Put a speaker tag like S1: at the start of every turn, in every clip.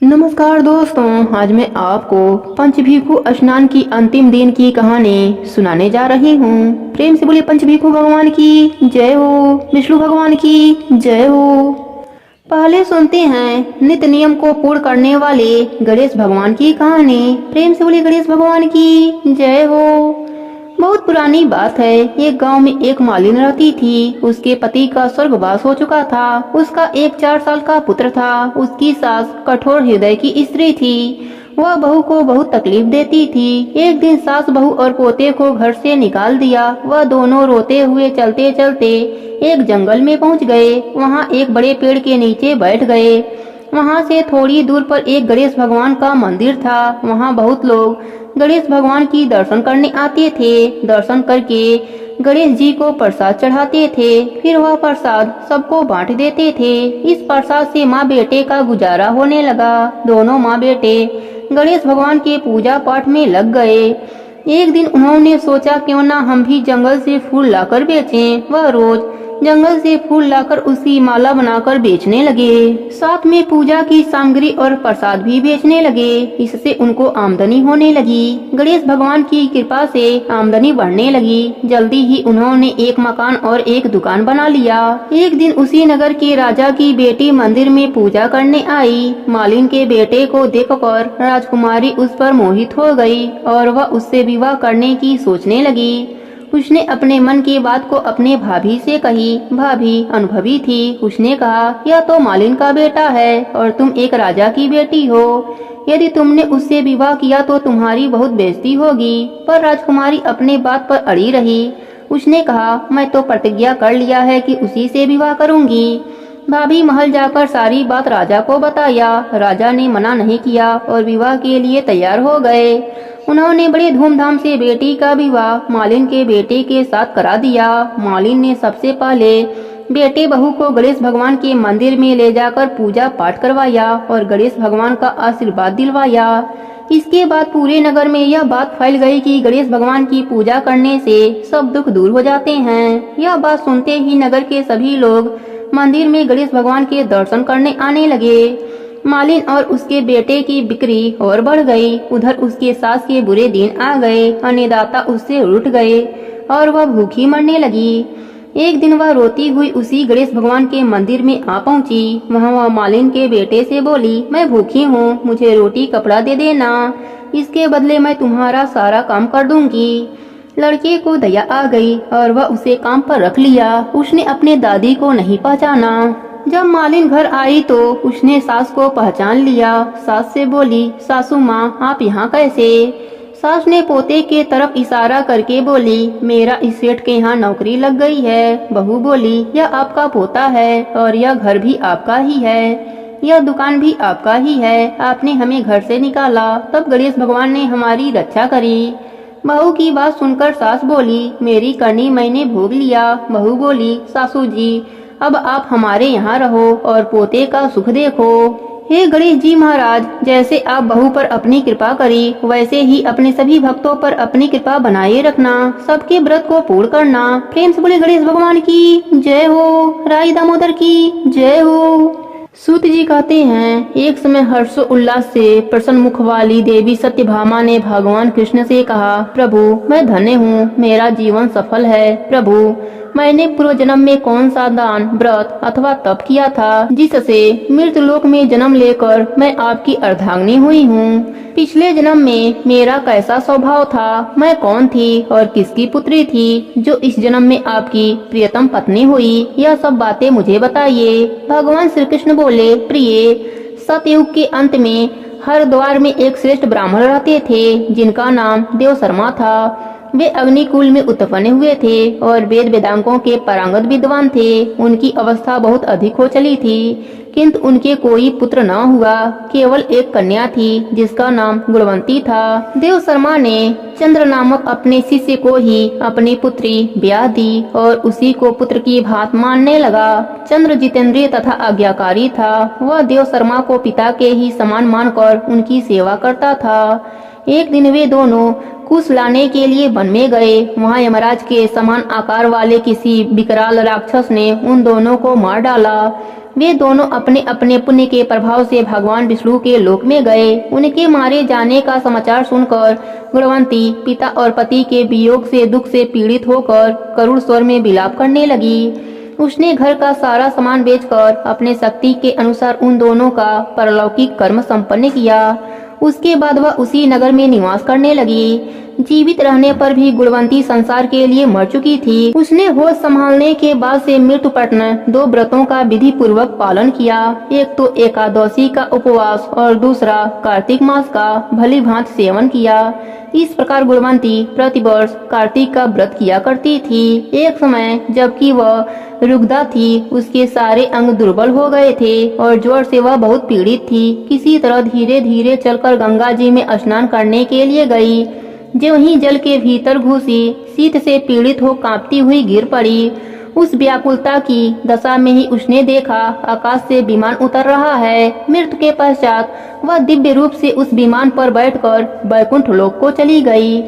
S1: नमस्कार दोस्तों, आज मैं आपको पंचभीखु स्नान की अंतिम दिन की कहानी सुनाने जा रही हूँ। प्रेम से बोलिए पंचभीखु भगवान की जय हो, विष्णु भगवान की जय हो। पहले सुनते हैं नित्य नियम को पूर्ण करने वाले गणेश भगवान की कहानी। प्रेम से बोलिए गणेश भगवान की जय हो। बहुत पुरानी बात है। एक गांव में एक मालिन रहती थी। उसके पति का स्वर्गवास हो चुका था। उसका एक 4 साल का पुत्र था। उसकी सास कठोर हृदय की स्त्री थी। वह बहू को बहुत तकलीफ देती थी। एक दिन सास बहू और पोते को घर से निकाल दिया। वह दोनों रोते हुए चलते चलते एक जंगल में पहुंच गए। वहां एक बड़े पेड़ के नीचे बैठ गए। वहां से थोड़ी दूर पर एक गणेश भगवान का मंदिर था। वहां बहुत लोग गणेश भगवान की दर्शन करने आते थे। दर्शन करके गणेश जी को प्रसाद चढ़ाते थे। फिर वह प्रसाद सबको बांट देते थे। इस प्रसाद से माँ बेटे का गुजारा होने लगा। दोनों माँ बेटे गणेश भगवान के पूजा पाठ में लग गए। एक दिन उन्होंने सोचा क्यों ना हम भी जंगल से फूल लाकर बेचें। वह रोज जंगल से फूल लाकर उसकी माला बनाकर बेचने लगे। साथ में पूजा की सामग्री और प्रसाद भी बेचने लगे। इससे उनको आमदनी होने लगी। गणेश भगवान की कृपा से आमदनी बढ़ने लगी। जल्दी ही उन्होंने एक मकान और एक दुकान बना लिया। एक दिन उसी नगर के राजा की बेटी मंदिर में पूजा करने आई। मालिन के बेटे को देखकर राजकुमारी उस पर मोहित हो गई और वह उससे विवाह करने की सोचने लगी। उसने अपने मन की बात को अपने भाभी से कही। भाभी अनुभवी थी। उसने कहा, यह तो मालिन का बेटा है और तुम एक राजा की बेटी हो। यदि तुमने उससे विवाह किया तो तुम्हारी बहुत बेइज्जती होगी। पर राजकुमारी अपने बात पर अड़ी रही। उसने कहा, मैं तो प्रतिज्ञा कर लिया है कि उसी से विवाह करूंगी। भाभी महल जाकर सारी बात राजा को बताया। राजा ने मना नहीं किया और विवाह के लिए तैयार हो गए। उन्होंने बड़े धूमधाम से बेटी का विवाह मालिन के बेटे के साथ करा दिया। मालिन ने सबसे पहले बेटे बहू को गणेश भगवान के मंदिर में ले जाकर पूजा पाठ करवाया और गणेश भगवान का आशीर्वाद दिलवाया। इसके बाद पूरे नगर में यह बात फैल गई कि गणेश भगवान की पूजा करने से सब दुख दूर हो जाते हैं। यह बात सुनते ही नगर के सभी लोग मंदिर में गणेश भगवान के दर्शन करने आने लगे। मालिन और उसके बेटे की बिक्री और बढ़ गई। उधर उसके सास के बुरे दिन आ गए। अन्नदाता उससे रूठ गए और वह भूखी मरने लगी। एक दिन वह रोती हुई उसी गणेश भगवान के मंदिर में आ पहुंची। वहाँ वह मालिन के बेटे से बोली, मैं भूखी हूँ, मुझे रोटी कपड़ा दे देना, इसके बदले मैं तुम्हारा सारा काम कर दूंगी। लड़के को दया आ गई और वह उसे काम पर रख लिया। उसने अपने दादी को नहीं पहचाना। जब मालिन घर आई तो उसने सास को पहचान लिया। सास से बोली, सासू माँ आप यहाँ कैसे? सास ने पोते के तरफ इशारा करके बोली, मेरा इस सेठ के यहाँ नौकरी लग गई है। बहू बोली, यह आपका पोता है और यह घर भी आपका ही है, यह दुकान भी आपका ही है। आपने हमें घर से निकाला, तब गणेश भगवान ने हमारी रक्षा करी। बहू की बात सुनकर सास बोली, मेरी करनी मैंने भोग लिया। बहू बोली, सासू जी अब आप हमारे यहाँ रहो और पोते का सुख देखो। हे गणेश जी महाराज, जैसे आप बहू पर अपनी कृपा करी वैसे ही अपने सभी भक्तों पर अपनी कृपा बनाए रखना। सबके व्रत को पूर्ण करना। प्रेम से बोले गणेश भगवान की जय हो, राई दामोदर की जय हो। सूत जी कहते हैं, एक समय हर्षो उल्लास से प्रसन्न मुख वाली देवी सत्यभामा ने भगवान कृष्ण से कहा, प्रभु मैं धन्य हूँ, मेरा जीवन सफल है। प्रभु मैंने पूर्व जन्म में कौन सा दान, व्रत अथवा तप किया था जिससे मृत्यु लोक में जन्म लेकर मैं आपकी अर्धांगिनी हुई हूँ? पिछले जन्म में मेरा कैसा स्वभाव था? मैं कौन थी और किसकी पुत्री थी जो इस जन्म में आपकी प्रियतम पत्नी हुई? यह सब बातें मुझे बताइए। भगवान श्री कृष्ण बोले, प्रिय सतयुग के अंत में हरिद्वार में एक श्रेष्ठ ब्राह्मण रहते थे जिनका नाम देव शर्मा था। वे अग्निकुल में उत्पन्न हुए थे और वेद वेदांगों के पारंगत विद्वान थे। उनकी अवस्था बहुत अधिक हो चली थी, किंतु उनके कोई पुत्र न हुआ। केवल एक कन्या थी जिसका नाम गुणवंती था। देव शर्मा ने चंद्र नामक अपने शिष्य को ही अपनी पुत्री ब्याह दी और उसी को पुत्र की भांति मानने लगा। चंद्र जितेंद्रिय तथा आज्ञाकारी था। वह देव शर्मा को पिता के ही समान मानकर उनकी सेवा करता था। एक दिन वे दोनों कुश लाने के लिए वन में गए। वहाँ यमराज के समान आकार वाले किसी विकराल राक्षस ने उन दोनों को मार डाला। वे दोनों अपने अपने पुण्य के प्रभाव से भगवान विष्णु के लोक में गए। उनके मारे जाने का समाचार सुनकर गुणवंती पिता और पति के वियोग से दुख से पीड़ित होकर करुण स्वर में विलाप करने लगी। उसने घर का सारा सामान बेचकर अपने शक्ति के अनुसार उन दोनों का परलौकिक कर्म संपन्न किया। उसके बाद वह उसी नगर में निवास करने लगी। जीवित रहने पर भी गुणवंती संसार के लिए मर चुकी थी। उसने होश संभालने के बाद से मृत्युपटन 2 व्रतों का विधि पूर्वक पालन किया। एक तो एकादशी का उपवास और दूसरा कार्तिक मास का भली भांति सेवन किया। इस प्रकार गुणवंती प्रतिवर्ष कार्तिक का व्रत किया करती थी। एक समय जबकि वह रुग्धा थी, उसके सारे अंग दुर्बल हो गए थे और ज्वर से वह बहुत पीड़ित थी। किसी तरह धीरे धीरे चलकर गंगा जी में स्नान करने के लिए गई। जो ही जल के भीतर घुसी, शीत से पीड़ित हो कांपती हुई गिर पड़ी। उस व्याकुलता की दशा में ही उसने देखा आकाश से विमान उतर रहा है। मृत्यु के पश्चात वह दिव्य रूप से उस विमान पर बैठकर वैकुंठ लोक को चली गई।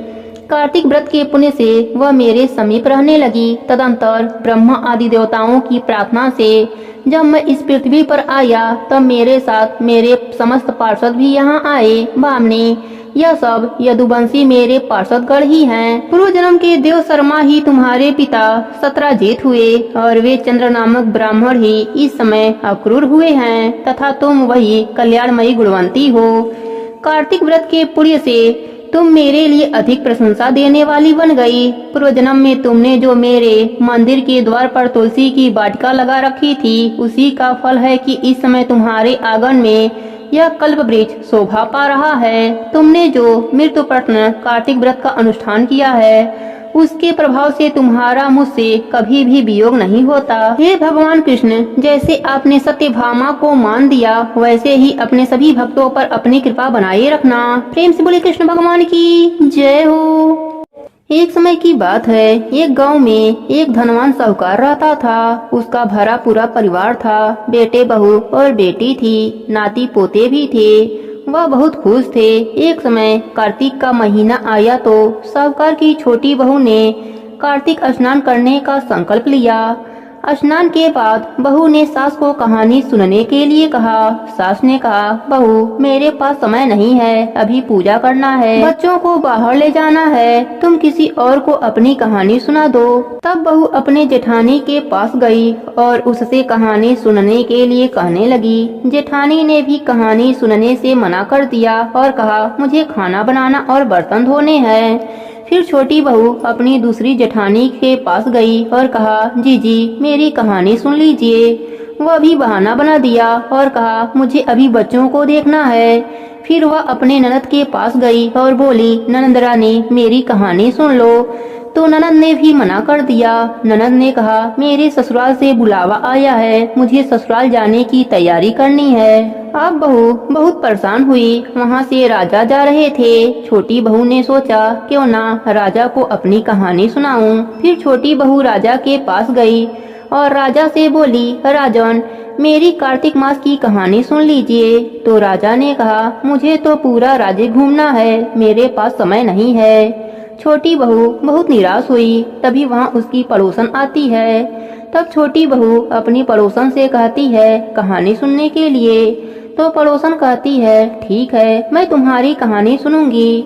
S1: कार्तिक व्रत के पुण्य से वह मेरे समीप रहने लगी। तदंतर ब्रह्मा आदि देवताओं की प्रार्थना से जब मैं इस पृथ्वी पर आया, तब मेरे साथ मेरे समस्त पार्षद भी यहाँ आए। बामनी, यह सब यदुवंशी मेरे पार्षदगण ही हैं। पूर्व जन्म के देव शर्मा ही तुम्हारे पिता सत्राजीत हुए और वे चंद्र नामक ब्राह्मण ही इस समय अक्रूर हुए हैं, तथा तुम वही कल्याणमयी गुणवंती हो। कार्तिक व्रत के पुण्य से तुम मेरे लिए अधिक प्रशंसा देने वाली बन गई। पूर्व जन्म में तुमने जो मेरे मंदिर के द्वार पर तुलसी की वाटिका लगा रखी थी, उसी का फल है कि इस समय तुम्हारे आंगन में यह कल्प वृक्ष शोभा पा रहा है। तुमने जो मृत्युपटन कार्तिक व्रत का अनुष्ठान किया है, उसके प्रभाव से तुम्हारा मुझसे कभी भी वियोग नहीं होता। हे भगवान कृष्ण, जैसे आपने सत्यभामा को मान दिया, वैसे ही अपने सभी भक्तों पर अपनी कृपा बनाए रखना। प्रेम से बोले कृष्ण भगवान की जय हो। एक समय की बात है, एक गांव में एक धनवान साहूकार रहता था। उसका भरा पूरा परिवार था। बेटे, बहू और बेटी थी, नाती पोते भी थे। वह बहुत खुश थे। एक समय कार्तिक का महीना आया तो साहूकार की छोटी बहू ने कार्तिक स्नान करने का संकल्प लिया। स्नान के बाद बहू ने सास को कहानी सुनने के लिए कहा। सास ने कहा, बहू, मेरे पास समय नहीं है, अभी पूजा करना है, बच्चों को बाहर ले जाना है, तुम किसी और को अपनी कहानी सुना दो। तब बहू अपने जेठानी के पास गई और उससे कहानी सुनने के लिए कहने लगी। जेठानी ने भी कहानी सुनने से मना कर दिया और कहा, मुझे खाना बनाना और बर्तन धोने हैं। फिर छोटी बहू अपनी दूसरी जेठानी के पास गई और कहा, जीजी, मेरी कहानी सुन लीजिए। वह भी बहाना बना दिया और कहा, मुझे अभी बच्चों को देखना है। फिर वह अपने ननद के पास गई और बोली, ननद रानी, मेरी कहानी सुन लो। तो ननद ने भी मना कर दिया। ननद ने कहा, मेरे ससुराल से बुलावा आया है, मुझे ससुराल जाने की तैयारी करनी है। अब बहू बहुत परेशान हुई। वहाँ से राजा जा रहे थे। छोटी बहू ने सोचा, क्यों ना राजा को अपनी कहानी सुनाऊं। फिर छोटी बहू राजा के पास गई और राजा से बोली, राजन, मेरी कार्तिक मास की कहानी सुन लीजिए। तो राजा ने कहा, मुझे तो पूरा राज्य घूमना है, मेरे पास समय नहीं है। छोटी बहू बहुत निराश हुई। तभी वहाँ उसकी पड़ोसन आती है। तब छोटी बहू अपनी पड़ोसन से कहती है, कहानी सुनने के लिए। तो पड़ोसन कहती है, ठीक है, मैं तुम्हारी कहानी सुनूंगी।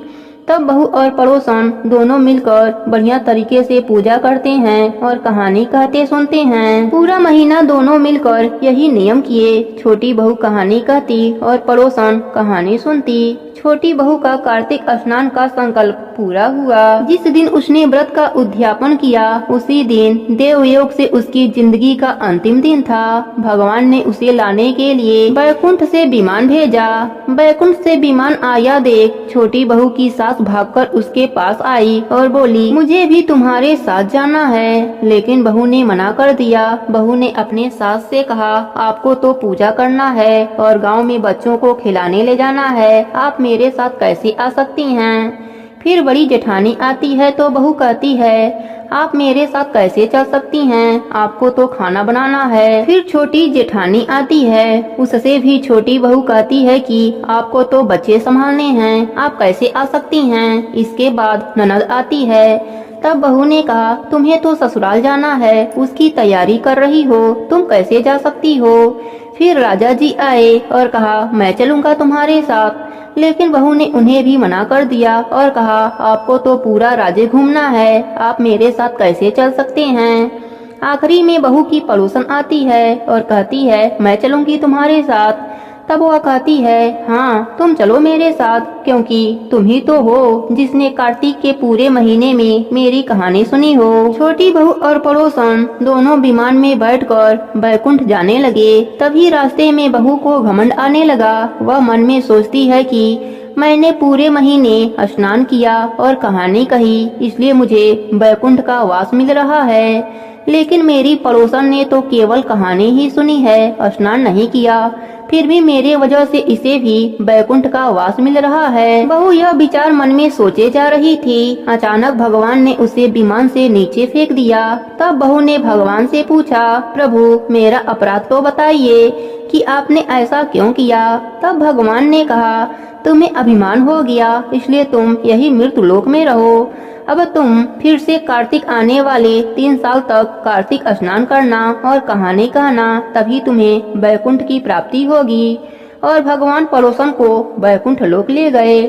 S1: तब बहू और पड़ोसन दोनों मिलकर बढ़िया तरीके से पूजा करते हैं और कहानी कहते सुनते हैं। पूरा महीना दोनों मिलकर यही नियम किए। छोटी बहू कहानी कहती और पड़ोसन कहानी सुनती। छोटी बहू का कार्तिक स्नान का संकल्प पूरा हुआ। जिस दिन उसने व्रत का उद्यापन किया, उसी दिन देवयोग से उसकी जिंदगी का अंतिम दिन था। भगवान ने उसे लाने के लिए वैकुंठ से विमान भेजा। वैकुंठ से विमान आया देख छोटी बहू की सास भागकर उसके पास आई और बोली, मुझे भी तुम्हारे साथ जाना है। लेकिन बहू ने मना कर दिया। बहू ने अपने सास से कहा, आपको तो पूजा करना है और गांव में बच्चों को खिलाने ले जाना है, आप मेरे साथ कैसे आ सकती हैं। फिर बड़ी जेठानी आती है तो बहू कहती है, आप मेरे साथ कैसे चल सकती हैं, आपको तो खाना बनाना है। फिर छोटी जेठानी आती है, उससे भी छोटी बहू कहती है कि आपको तो बच्चे संभालने हैं, आप कैसे आ सकती हैं। इसके बाद ननद आती है। तब बहू ने कहा, तुम्हें तो ससुराल जाना है, उसकी तैयारी कर रही हो, तुम कैसे जा सकती हो। फिर राजा जी आए और कहा, मैं चलूंगा तुम्हारे साथ। लेकिन बहू ने उन्हें भी मना कर दिया और कहा, आपको तो पूरा राज्य घूमना है, आप मेरे साथ कैसे चल सकते हैं। आखिरी में बहू की पड़ोसन आती है और कहती है, मैं चलूंगी तुम्हारे साथ। तब वह कहती है, हाँ तुम चलो मेरे साथ, क्योंकि तुम ही तो हो जिसने कार्तिक के पूरे महीने में मेरी कहानी सुनी हो। छोटी बहू और पड़ोसन दोनों विमान में बैठकर बैकुंठ जाने लगे। तभी रास्ते में बहू को घमंड आने लगा। वह मन में सोचती है कि मैंने पूरे महीने स्नान किया और कहानी कही, इसलिए मुझे बैकुंठ का वास मिल रहा है। लेकिन मेरी पड़ोसन ने तो केवल कहानी ही सुनी है, स्नान नहीं किया, फिर भी मेरे वजह से इसे भी बैकुंठ का वास मिल रहा है। बहू यह विचार मन में सोचे जा रही थी। अचानक भगवान ने उसे विमान से नीचे फेंक दिया। तब बहू ने भगवान से पूछा, प्रभु मेरा अपराध तो बताइए कि आपने ऐसा क्यों किया। तब भगवान ने कहा, तुम्हें अभिमान हो गया, इसलिए तुम यही मृत्यु लोक में रहो। अब तुम फिर से कार्तिक आने वाले 3 साल तक कार्तिक स्नान करना और कहानी कहना, तभी तुम्हें बैकुंठ की प्राप्ति होगी। और भगवान पड़ोसन को बैकुंठ लोक ले गए,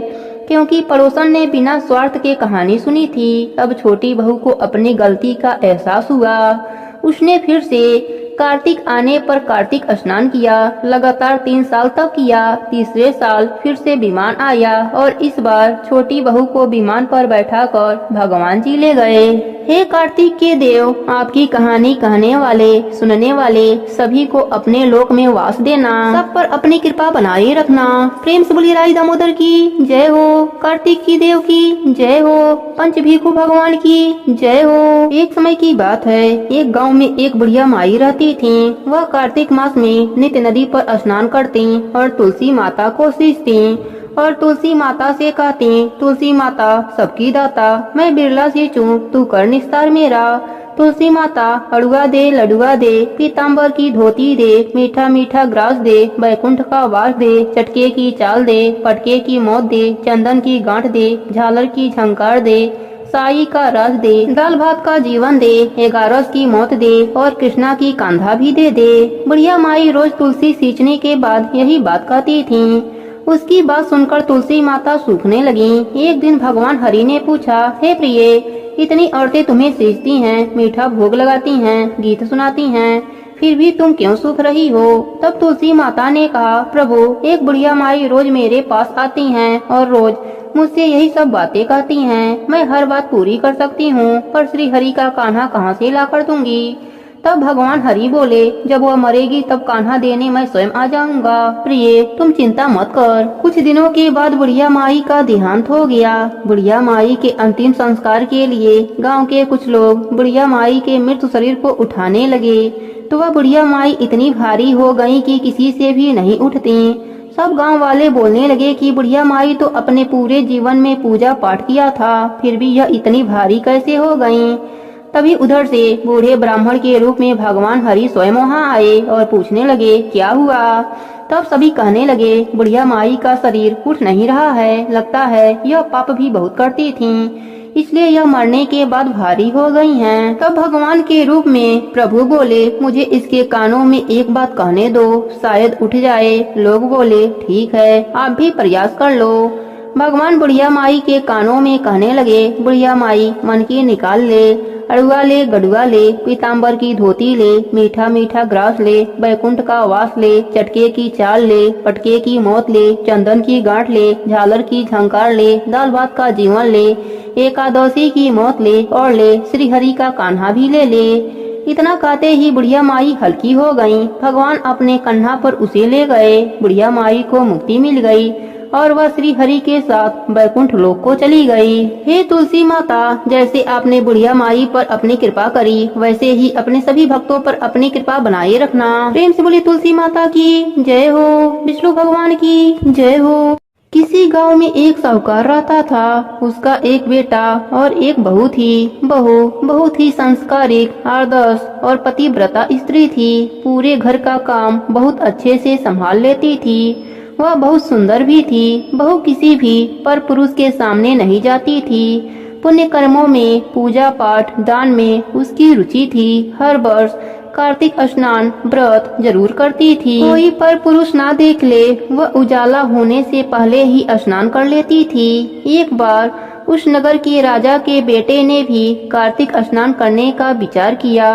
S1: क्योंकि पड़ोसन ने बिना स्वार्थ के कहानी सुनी थी। अब छोटी बहू को अपनी गलती का एहसास हुआ। उसने फिर से कार्तिक आने पर कार्तिक स्नान किया, लगातार 3 साल तक किया। तीसरे साल फिर से विमान आया और इस बार छोटी बहू को विमान पर बैठाकर भगवान जी ले गए। हे कार्तिक के देव, आपकी कहानी कहने वाले, सुनने वाले सभी को अपने लोक में वास देना, सब पर अपनी कृपा बनाए रखना। प्रेम से बोलिए राई दामोदर की जय हो, कार्तिक की देव की जय हो, पंचभीखु भगवान की जय हो। एक समय की बात है, एक गांव में एक बुढ़िया माई रहती थी। वह कार्तिक मास में नित्य नदी पर स्नान करती और तुलसी माता को सींचती और तुलसी माता से कहती, तुलसी माता सबकी दाता, मैं बिरला सींचूं, तू कर निस्तार मेरा। तुलसी माता अड़ुआ दे, लडुआ दे, पीताम्बर की धोती दे, मीठा मीठा ग्रास दे, बैकुंठ का वास दे, चटके की चाल दे, पटके की मौत दे, चंदन की गांठ दे, झालर की झंकार दे, साई का रस दे, दाल भात का जीवन दे, 11 की मौत दे और कृष्णा की कांधा भी दे दे। बुढ़िया माई रोज तुलसी सींचने के बाद यही बात कहती थी। उसकी बात सुनकर तुलसी माता सूखने लगी। एक दिन भगवान हरि ने पूछा, हे प्रिय, इतनी औरतें तुम्हें सींचती हैं, मीठा भोग लगाती हैं, गीत सुनाती हैं, फिर भी तुम क्यों सूख रही हो। तब तुलसी माता ने कहा, प्रभु एक बुढ़िया माई रोज मेरे पास आती हैं और रोज मुझसे यही सब बातें कहती हैं। मैं हर बात पूरी कर सकती हूँ, पर श्री हरि का कान्हा कहाँ से ला कर दूंगी। तब भगवान हरि बोले, जब वह मरेगी तब कान्हा देने मैं स्वयं आ जाऊंगा। प्रिय तुम चिंता मत कर। कुछ दिनों के बाद बुढ़िया माई का देहांत हो गया। बुढ़िया माई के अंतिम संस्कार के लिए गांव के कुछ लोग बुढ़िया माई के मृत शरीर को उठाने लगे, तो वह बुढ़िया माई इतनी भारी हो गई कि किसी से भी नहीं उठती। सब गांव वाले बोलने लगे कि बुढ़िया माई तो अपने पूरे जीवन में पूजा पाठ किया था, फिर भी यह इतनी भारी कैसे हो गईं। तभी उधर से बूढ़े ब्राह्मण के रूप में भगवान हरि स्वयं वहाँ आए और पूछने लगे, क्या हुआ। तब सभी कहने लगे, बुढ़िया माई का शरीर उठ नहीं रहा है, लगता है यह पाप भी बहुत करती थीं, इसलिए यह मरने के बाद भारी हो गई हैं। तब भगवान के रूप में प्रभु बोले, मुझे इसके कानों में एक बात कहने दो, शायद उठ जाए। लोग बोले, ठीक है, आप भी प्रयास कर लो। भगवान बुढ़िया माई के कानों में कहने लगे, बुढ़िया माई मन की निकाल ले, अड़ुआ ले, गडुआ ले, पीताम्बर की धोती ले, मीठा मीठा ग्रास ले, बैकुंठ का वास ले, चटके की चाल ले, पटके की मौत ले, चंदन की गांठ ले, झालर की झंकार ले, दाल भात का जीवन ले, एकादशी की मौत ले और ले श्री हरि का कान्हा भी ले ले। इतना कहते ही बुढ़िया माई हल्की हो गई। भगवान अपने कन्हा पर उसे ले गए। बुढ़िया माई को मुक्ति मिल गई और वह श्री हरि के साथ बैकुंठ लोक को चली गई। हे तुलसी माता, जैसे आपने बुढ़िया माई पर अपनी कृपा करी, वैसे ही अपने सभी भक्तों पर अपनी कृपा बनाए रखना। प्रेम से बोली तुलसी माता की जय हो, विष्णु भगवान की जय हो। किसी गांव में एक साहूकार रहता था। उसका एक बेटा और एक बहू थी। बहू बहुत ही संस्कारिक, आदर्श और पतिव्रता स्त्री थी। पूरे घर का काम बहुत अच्छे से संभाल लेती थी। वह बहुत सुंदर भी थी। बहू किसी भी पर पुरुष के सामने नहीं जाती थी। पुण्य कर्मों में, पूजा पाठ, दान में उसकी रुचि थी। हर वर्ष कार्तिक स्नान व्रत जरूर करती थी। कोई पर पुरुष ना देख ले, वह उजाला होने से पहले ही स्नान कर लेती थी। एक बार उस नगर के राजा के बेटे ने भी कार्तिक स्नान करने का विचार किया।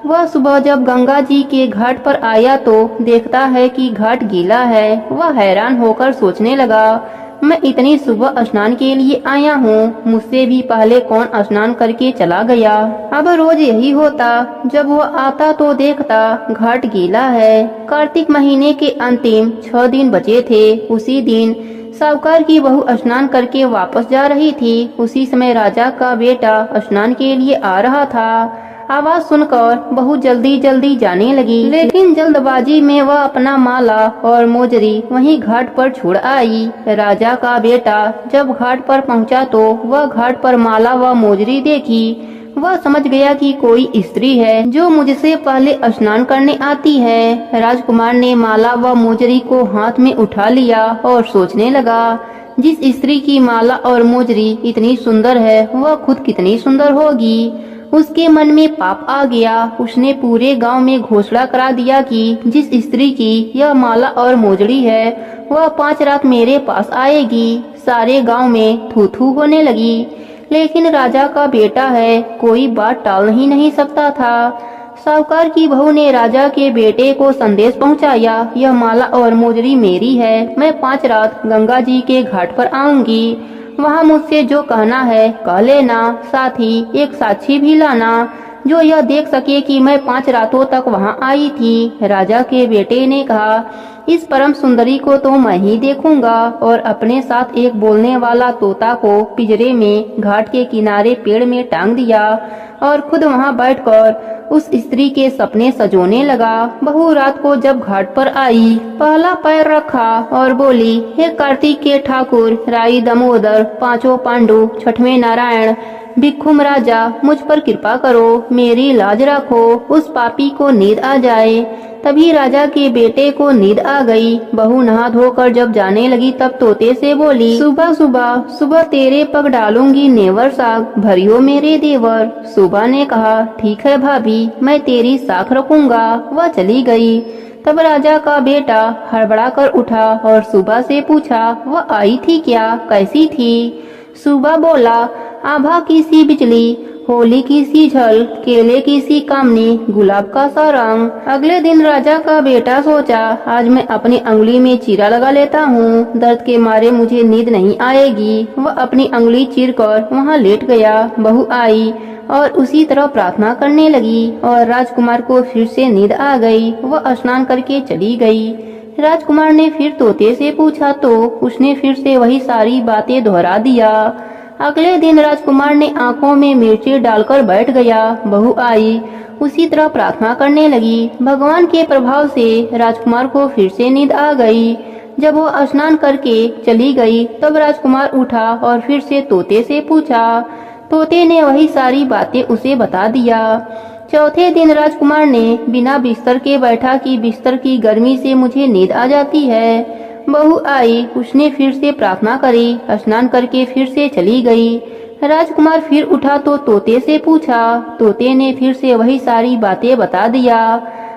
S1: वह सुबह जब गंगा जी के घाट पर आया तो देखता है कि घाट गीला है। वह हैरान होकर सोचने लगा, मैं इतनी सुबह स्नान के लिए आया हूँ, मुझसे भी पहले कौन स्नान करके चला गया। अब रोज यही होता, जब वह आता तो देखता घाट गीला है। कार्तिक महीने के अंतिम 6 दिन बचे थे। उसी दिन साहूकार की बहू स्नान करके वापस जा रही थी। उसी समय राजा का बेटा स्नान के लिए आ रहा था। आवाज सुनकर बहू जल्दी जल्दी जाने लगी, लेकिन जल्दबाजी में वह अपना माला और मोजरी वहीं घाट पर छोड़ आई। राजा का बेटा जब घाट पर पहुंचा तो वह घाट पर माला व मोजरी देखी। वह समझ गया कि कोई स्त्री है जो मुझसे पहले स्नान करने आती है। राजकुमार ने माला व मोजरी को हाथ में उठा लिया और सोचने लगा, जिस स्त्री की माला और मोजरी इतनी सुंदर है वह खुद कितनी सुंदर होगी। उसके मन में पाप आ गया। उसने पूरे गांव में घोषणा करा दिया कि जिस स्त्री की यह माला और मोजड़ी है वह 5 रात मेरे पास आएगी। सारे गांव में थू थू होने लगी, लेकिन राजा का बेटा है, कोई बात टाल ही नहीं सकता था। साहूकार की बहू ने राजा के बेटे को संदेश पहुंचाया, यह माला और मोजड़ी मेरी है। मैं 5 रात गंगा जी के घाट पर आऊंगी, वहाँ मुझसे जो कहना है कह लेना। साथ ही एक साक्षी भी लाना जो यह देख सके कि मैं 5 रातों तक वहाँ आई थी। राजा के बेटे ने कहा, इस परम सुंदरी को तो मैं ही देखूंगा, और अपने साथ एक बोलने वाला तोता को पिंजरे में घाट के किनारे पेड़ में टांग दिया और खुद वहाँ बैठकर उस स्त्री के सपने सजोने लगा। बहू रात को जब घाट पर आई, पहला पैर रखा और बोली, हे कार्तिक के ठाकुर, राई दामोदर, 5 पांडु, 6वें नारायण, भिक्खुम राजा, मुझ पर कृपा करो, मेरी लाज रखो, उस पापी को नींद आ जाए। तभी राजा के बेटे को नींद आ गई। बहू नहा धोकर जब जाने लगी तब तोते से बोली, सुबह सुबह सुबह तेरे पग डालूंगी नेवर साग, भरियो मेरे देवर। सुबह ने कहा, ठीक है भाभी, मैं तेरी साख रखूंगा। वह चली गई। तब राजा का बेटा हड़बड़ा कर उठा और सुबह से पूछा, वह आई थी क्या, कैसी थी? सुबह बोला, आभा की सी बिजली, होली की सी झल, केले की सी कामनी, गुलाब का सा रंग। अगले दिन राजा का बेटा सोचा, आज मैं अपनी अंगुली में चीरा लगा लेता हूँ, दर्द के मारे मुझे नींद नहीं आएगी। वह अपनी अंगुली चीरकर वहाँ लेट गया। बहू आई और उसी तरह प्रार्थना करने लगी और राजकुमार को फिर से नींद आ गई। वह स्नान करके चली गई। राजकुमार ने फिर तोते से पूछा तो उसने फिर से वही सारी बातें दोहरा दिया। अगले दिन राजकुमार ने आंखों में मिर्ची डालकर बैठ गया। बहू आई, उसी तरह प्रार्थना करने लगी। भगवान के प्रभाव से राजकुमार को फिर से नींद आ गई। जब वो स्नान करके चली गई तब राजकुमार उठा और फिर से तोते से पूछा। तोते ने वही सारी बातें उसे बता दिया। चौथे दिन राजकुमार ने बिना बिस्तर के बैठा कि बिस्तर की गर्मी से मुझे नींद आ जाती है। बहू आई, उसने फिर से प्रार्थना करी, स्नान करके फिर से चली गई। राजकुमार फिर उठा तो तोते से पूछा। तोते ने फिर से वही सारी बातें बता दिया।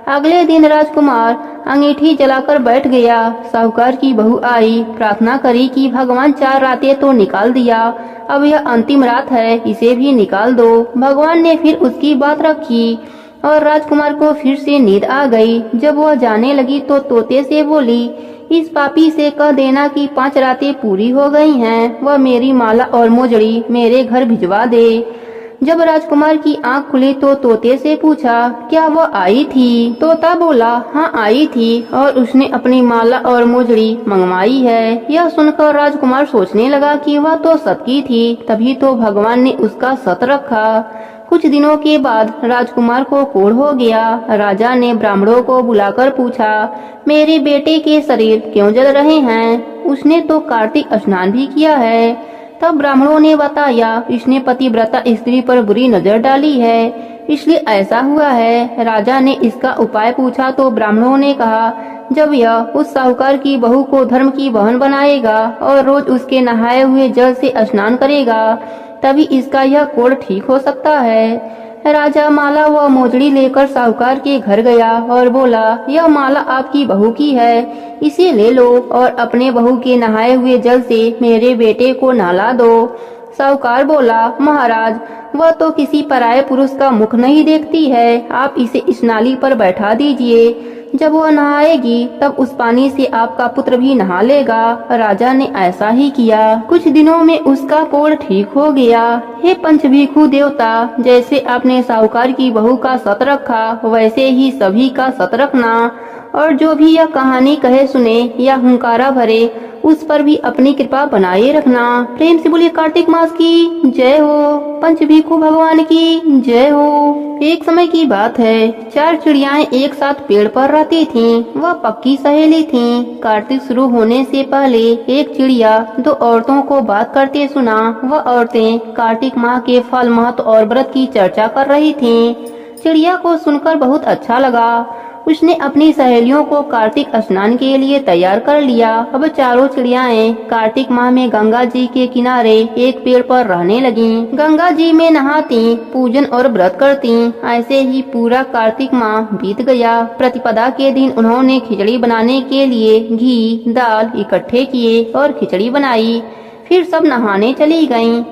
S1: अगले दिन राजकुमार अंगीठी जलाकर बैठ गया। साहूकार की बहू आई, प्रार्थना करी कि भगवान 4 रातें तो निकाल दिया, अब यह अंतिम रात है, इसे भी निकाल दो। भगवान ने फिर उसकी बात रखी और राजकुमार को फिर से नींद आ गई। जब वह जाने लगी तो तोते से बोली, इस पापी से कह देना कि 5 रातें पूरी हो गई हैं, वह मेरी माला और मोजड़ी मेरे घर भिजवा दे। जब राजकुमार की आंख खुली तो तोते से पूछा, क्या वह आई थी? तोता बोला, हाँ आई थी, और उसने अपनी माला और मोजड़ी मंगवाई है। यह सुनकर राजकुमार सोचने लगा कि वह तो सत की थी, तभी तो भगवान ने उसका सत रखा। कुछ दिनों के बाद राजकुमार को कोढ़ हो गया। राजा ने ब्राह्मणों को बुलाकर पूछा, मेरे बेटे के शरीर क्यों जल रहे हैं? उसने तो कार्तिक स्नान भी किया है। तब ब्राह्मणों ने बताया, इसने पतिव्रता स्त्री पर बुरी नजर डाली है, इसलिए ऐसा हुआ है। राजा ने इसका उपाय पूछा तो ब्राह्मणों ने कहा, जब यह उस साहूकार की बहू को धर्म की बहन बनाएगा और रोज उसके नहाए हुए जल से स्नान करेगा, तभी इसका यह कोढ़ ठीक हो सकता है। राजा माला व मोजड़ी लेकर साहूकार के घर गया और बोला, यह माला आपकी बहू की है, इसे ले लो और अपने बहू के नहाए हुए जल से मेरे बेटे को नहला दो। साहूकार बोला, महाराज वह तो किसी पराये पुरुष का मुख नहीं देखती है, आप इसे इस नाली पर बैठा दीजिए, जब वह नहाएगी तब उस पानी से आपका पुत्र भी नहा लेगा। राजा ने ऐसा ही किया। कुछ दिनों में उसका कोढ़ ठीक हो गया। हे पंचभिखु देवता, जैसे आपने साहूकार की बहू का सत रखा वैसे ही सभी का सत रखना, और जो भी यह कहानी कहे सुने या हुंकारा भरे उस पर भी अपनी कृपा बनाए रखना। प्रेम से बोलिए कार्तिक मास की जय हो, पंचभिखु भगवान की जय हो। एक समय की बात है, 4 चिड़ियाएं एक साथ पेड़ पर रहती थीं। वह पक्की सहेली थीं। कार्तिक शुरू होने से पहले एक चिड़िया 2 औरतों को बात करते सुना। वह औरतें कार्तिक माह के फल, महत्व और व्रत की चर्चा कर रही थीं। चिड़िया को सुनकर बहुत अच्छा लगा। उसने अपनी सहेलियों को कार्तिक स्नान के लिए तैयार कर लिया। अब चारों चिड़ियाएं कार्तिक माह में गंगा जी के किनारे एक पेड़ पर रहने लगीं। गंगा जी में नहाती, पूजन और व्रत करती। ऐसे ही पूरा कार्तिक माह बीत गया। प्रतिपदा के दिन उन्होंने खिचड़ी बनाने के लिए घी, दाल इकट्ठे किए और खिचड़ी बनाई। फिर सब नहाने चली गयीं।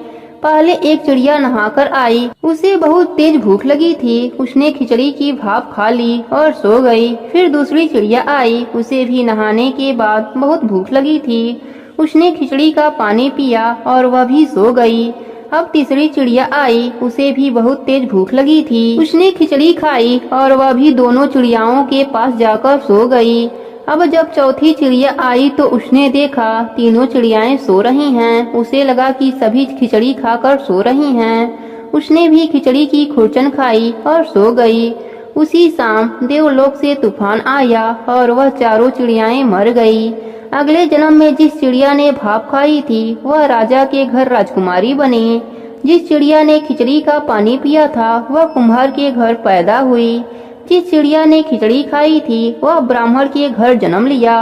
S1: पहले एक चिड़िया नहाकर आई। उसे बहुत तेज भूख लगी थी। उसने खिचड़ी की भाप खा ली और सो गई। फिर दूसरी चिड़िया आई। उसे भी नहाने के बाद बहुत भूख लगी थी। उसने खिचड़ी का पानी पिया और वह भी सो गई। अब तीसरी चिड़िया आई। उसे भी बहुत तेज भूख लगी थी। उसने खिचड़ी खाई और वह भी दोनों चिड़ियाओं के पास जाकर सो गई। अब जब चौथी चिड़िया आई तो उसने देखा तीनों चिड़ियाएं सो रही हैं। उसे लगा कि सभी खिचड़ी खाकर सो रही हैं। उसने भी खिचड़ी की खुरचन खाई और सो गई। उसी शाम देवलोक से तूफान आया और वह चारों चिड़ियाएं मर गई। अगले जन्म में जिस चिड़िया ने भाप खाई थी वह राजा के घर राजकुमारी बनी। जिस चिड़िया ने खिचड़ी का पानी पिया था वह कुम्हार के घर पैदा हुई। जिस चिड़िया ने खिचड़ी खाई थी वह ब्राह्मण के घर जन्म लिया,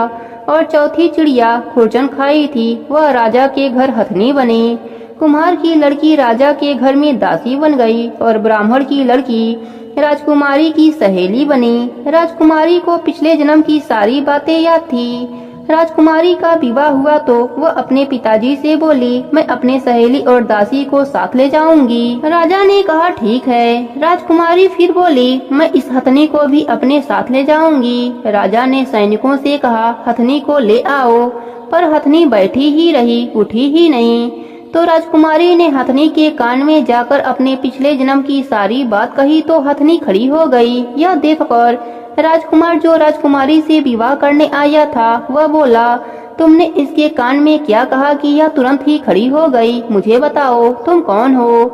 S1: और चौथी चिड़िया खुरचन खाई थी वह राजा के घर हथनी बनी। कुम्हार की लड़की राजा के घर में दासी बन गई और ब्राह्मण की लड़की राजकुमारी की सहेली बनी। राजकुमारी को पिछले जन्म की सारी बातें याद थी। राजकुमारी का विवाह हुआ तो वह अपने पिताजी से बोली, मैं अपने सहेली और दासी को साथ ले जाऊंगी। राजा ने कहा ठीक है। राजकुमारी फिर बोली, मैं इस हथनी को भी अपने साथ ले जाऊंगी। राजा ने सैनिकों से कहा, हथनी को ले आओ, पर हथनी बैठी ही रही, उठी ही नहीं। तो राजकुमारी ने हथनी के कान में जाकर अपने पिछले जन्म की सारी बात कही तो हथनी खड़ी हो गई। यह देखकर राजकुमार जो राजकुमारी से विवाह करने आया था वह बोला, तुमने इसके कान में क्या कहा कि यह तुरंत ही खड़ी हो गई? मुझे बताओ तुम कौन हो?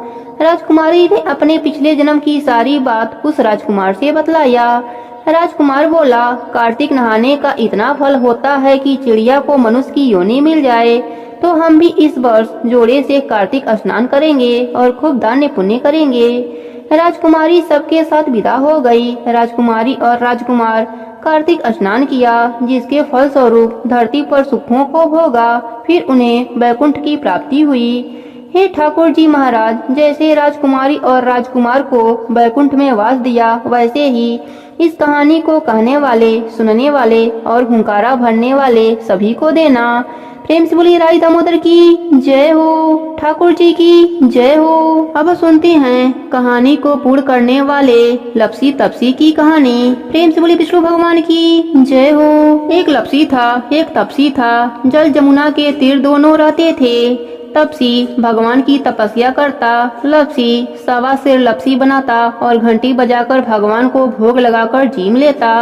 S1: राजकुमारी ने अपने पिछले जन्म की सारी बात उस राजकुमार से बतलाया। राजकुमार बोला, कार्तिक नहाने का इतना फल होता है कि चिड़िया को मनुष्य की योनि मिल जाए, तो हम भी इस वर्ष जोड़े से कार्तिक स्नान करेंगे और खूब दान पुण्य करेंगे। राजकुमारी सबके साथ विदा हो गई। राजकुमारी और राजकुमार कार्तिक स्नान किया, जिसके फल स्वरूप धरती पर सुखों को भोगा। फिर उन्हें वैकुंठ की प्राप्ति हुई। हे ठाकुर जी महाराज, जैसे राजकुमारी और राजकुमार को वैकुंठ में वास दिया, वैसे ही इस कहानी को कहने वाले, सुनने वाले और हुंकारा भरने वाले सभी को देना। प्रेम से बोलिए राई दामोदर की जय हो, ठाकुर जी की जय हो। अब सुनते हैं कहानी को पूर्ण करने वाले लपसी तपसी की कहानी। प्रेम से बोलिए विष्णु भगवान की जय हो। एक लपसी था, एक तपसी था। जल जमुना के तीर दोनों रहते थे। तपसी भगवान की तपस्या करता, लपसी सवा सिर लपसी बनाता और घंटी बजाकर भगवान को भोग लगाकर जीम लेता।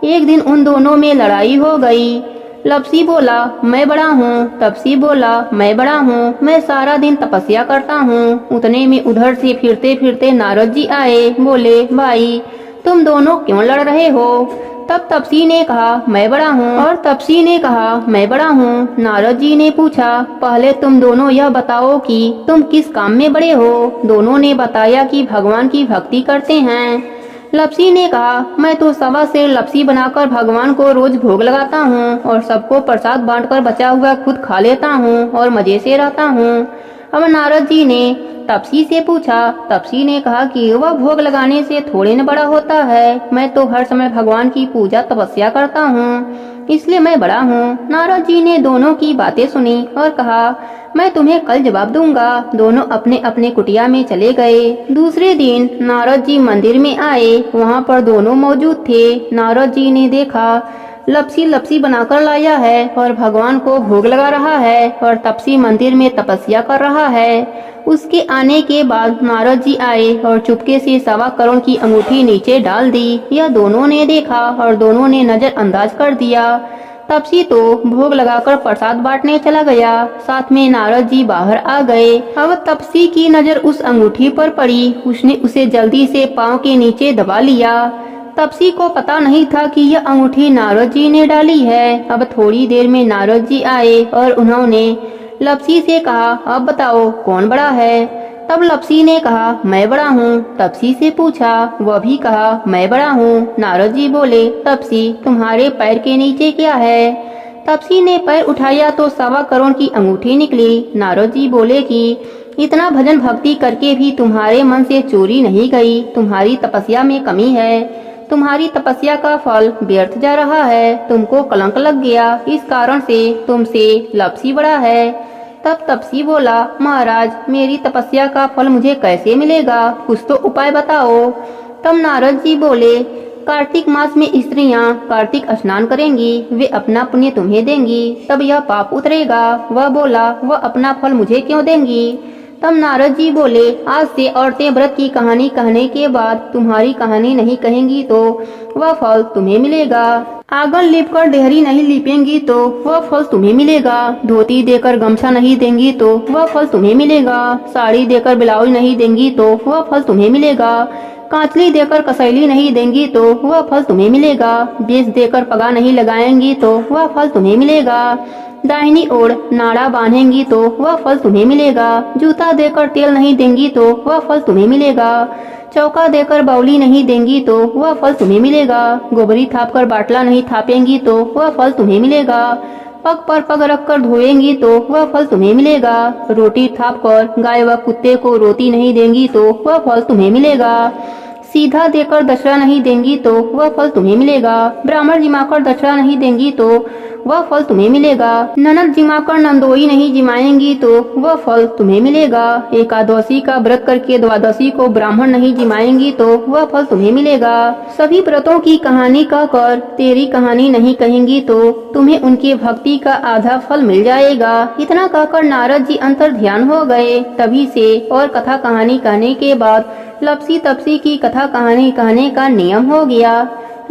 S1: एक दिन उन दोनों में लड़ाई हो गई। लपसी बोला, मैं बड़ा हूँ। तपसी बोला, मैं बड़ा हूँ, मैं सारा दिन तपस्या करता हूँ। उतने में उधर से फिरते फिरते नारद जी आए। बोले, भाई तुम दोनों क्यों लड़ रहे हो? तब तपसी ने कहा, मैं बड़ा हूँ, और तपसी ने कहा, मैं बड़ा हूँ। नारद जी ने पूछा, पहले तुम दोनों यह बताओ कि तुम किस काम में बड़े हो? दोनों ने बताया कि भगवान की भक्ति करते हैं। लपसी ने कहा, मैं तो सवा सिर लपसी बनाकर भगवान को रोज भोग लगाता हूँ और सबको प्रसाद बांटकर बचा हुआ खुद खा लेता हूँ और मजे से रहता हूँ। अब नारद जी ने तपसी से पूछा। तपसी ने कहा कि वह भोग लगाने से थोड़े न बड़ा होता है। मैं तो हर समय भगवान की पूजा तपस्या करता हूँ, इसलिए मैं बड़ा हूँ। नारद जी ने दोनों की बातें सुनी और कहा, मैं तुम्हें कल जवाब दूंगा। दोनों अपने अपने कुटिया में चले गए। दूसरे दिन नारद जी मंदिर में आए। वहाँ पर दोनों मौजूद थे। नारद जी ने देखा लपसी लपसी बनाकर लाया है और भगवान को भोग लगा रहा है और तपसी मंदिर में तपस्या कर रहा है। उसके आने के बाद नारद जी आए और चुपके से 1.25 करोड़ की अंगूठी नीचे डाल दी। यह दोनों ने देखा और दोनों ने नजरअंदाज कर दिया। तपसी तो भोग लगाकर प्रसाद बांटने चला गया। साथ में नारद जी बाहर आ गए। अब तपसी की नजर उस अंगूठी पर पड़ी। उसने उसे जल्दी से पाँव के नीचे दबा लिया। तपसी को पता नहीं था कि यह अंगूठी नारद जी ने डाली है। अब थोड़ी देर में नारद जी आए और उन्होंने लपसी से कहा, अब बताओ कौन बड़ा है। तब लपसी ने कहा, मैं बड़ा हूँ। तपसी से पूछा, वह भी कहा, मैं बड़ा हूँ। नारद जी बोले, तपसी तुम्हारे पैर के नीचे क्या है। तपसी ने पैर उठाया तो 1.25 करोड़ की अंगूठी निकली। नारद जी बोले कि इतना भजन भक्ति करके भी तुम्हारे मन से चोरी नहीं गई। तुम्हारी तपस्या में कमी है। तुम्हारी तपस्या का फल व्यर्थ जा रहा है। तुमको कलंक लग गया, इस कारण से तुमसे लपसी बड़ा है। तब तपसी बोला, महाराज मेरी तपस्या का फल मुझे कैसे मिलेगा, कुछ तो उपाय बताओ। तब नारद जी बोले, कार्तिक मास में स्त्रियां कार्तिक स्नान करेंगी, वे अपना पुण्य तुम्हें देंगी, तब यह पाप उतरेगा। वह बोला, वह अपना फल मुझे क्यों देंगी। तब नारद जी बोले, आज से औरतें व्रत की कहानी कहने के बाद तुम्हारी कहानी नहीं कहेंगी तो वह फल तुम्हें मिलेगा। आंगन लीपकर डेहरी नहीं लीपेंगी तो वह फल तुम्हें मिलेगा। धोती देकर गमछा नहीं देंगी तो वह फल तुम्हें मिलेगा। साड़ी देकर ब्लाउज नहीं देंगी तो वह फल तुम्हें मिलेगा। कांचली देकर कसैली नहीं देंगी तो वह फल तुम्हें मिलेगा। बेच देकर पगा नहीं लगाएंगी तो वह फल तुम्हें मिलेगा। दाहिनी ओर नाड़ा बांधेंगी तो वह फल तुम्हें मिलेगा। जूता देकर तेल नहीं देंगी तो वह फल तुम्हें मिलेगा। चौका देकर बाउली नहीं देंगी तो वह फल तुम्हें मिलेगा। गोबरी थाप कर बाटला नहीं थापेंगी तो वह फल तुम्हें मिलेगा। पग पर पग रख कर धोएंगी तो वह फल तुम्हें मिलेगा। रोटी थाप कर गाय व कुत्ते को रोटी नहीं देंगी तो वह फल तुम्हें मिलेगा। सीधा देकर दक्षिणा नहीं देंगी तो वह फल तुम्हें मिलेगा। ब्राह्मण जिमाकर दक्षिणा नहीं देंगी तो वह फल तुम्हें मिलेगा। ननद जिमाकर नंदोई नहीं जिमाएंगी तो वह फल तुम्हें मिलेगा। एकादशी का व्रत करके द्वादशी को ब्राह्मण नहीं जिमाएंगी तो वह फल तुम्हें मिलेगा। सभी व्रतों की कहानी कहकर तेरी कहानी नहीं कहेंगी तो तुम्हें उनकी भक्ति का आधा फल मिल जाएगा। इतना कहकर नारद जी अंतर ध्यान हो गए। तभी से और कथा कहानी कहने के बाद लपसी तपसी की कथा कहानी कहने का नियम हो गया।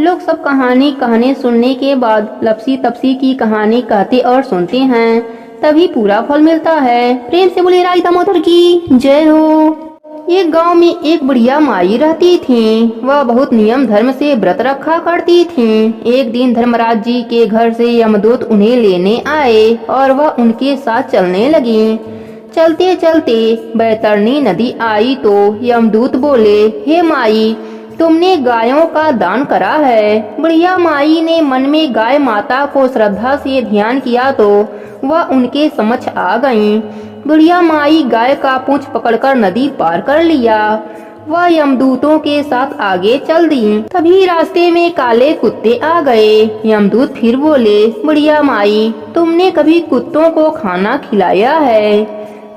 S1: लोग सब कहानी कहने सुनने के बाद लपसी तपसी की कहानी कहते और सुनते हैं, तभी पूरा फल मिलता है। प्रेम से बोले राई दामोदर की जय हो। एक गांव में एक बुढ़िया माई रहती थी। वह बहुत नियम धर्म से व्रत रखा करती थी। एक दिन धर्मराज जी के घर से यमदूत उन्हें लेने आए और वह उनके साथ चलने लगी। चलते चलते बैतरणी नदी आई तो यमदूत बोले, हे माई तुमने गायों का दान करा है। बुढ़िया माई ने मन में गाय माता को श्रद्धा से ध्यान किया तो वह उनके समक्ष आ गईं। बुढ़िया माई गाय का पूंछ पकड़कर नदी पार कर लिया। वह यमदूतों के साथ आगे चल दी। तभी रास्ते में काले कुत्ते आ गए। यमदूत फिर बोले, बुढ़िया माई तुमने कभी कुत्तों को खाना खिलाया है।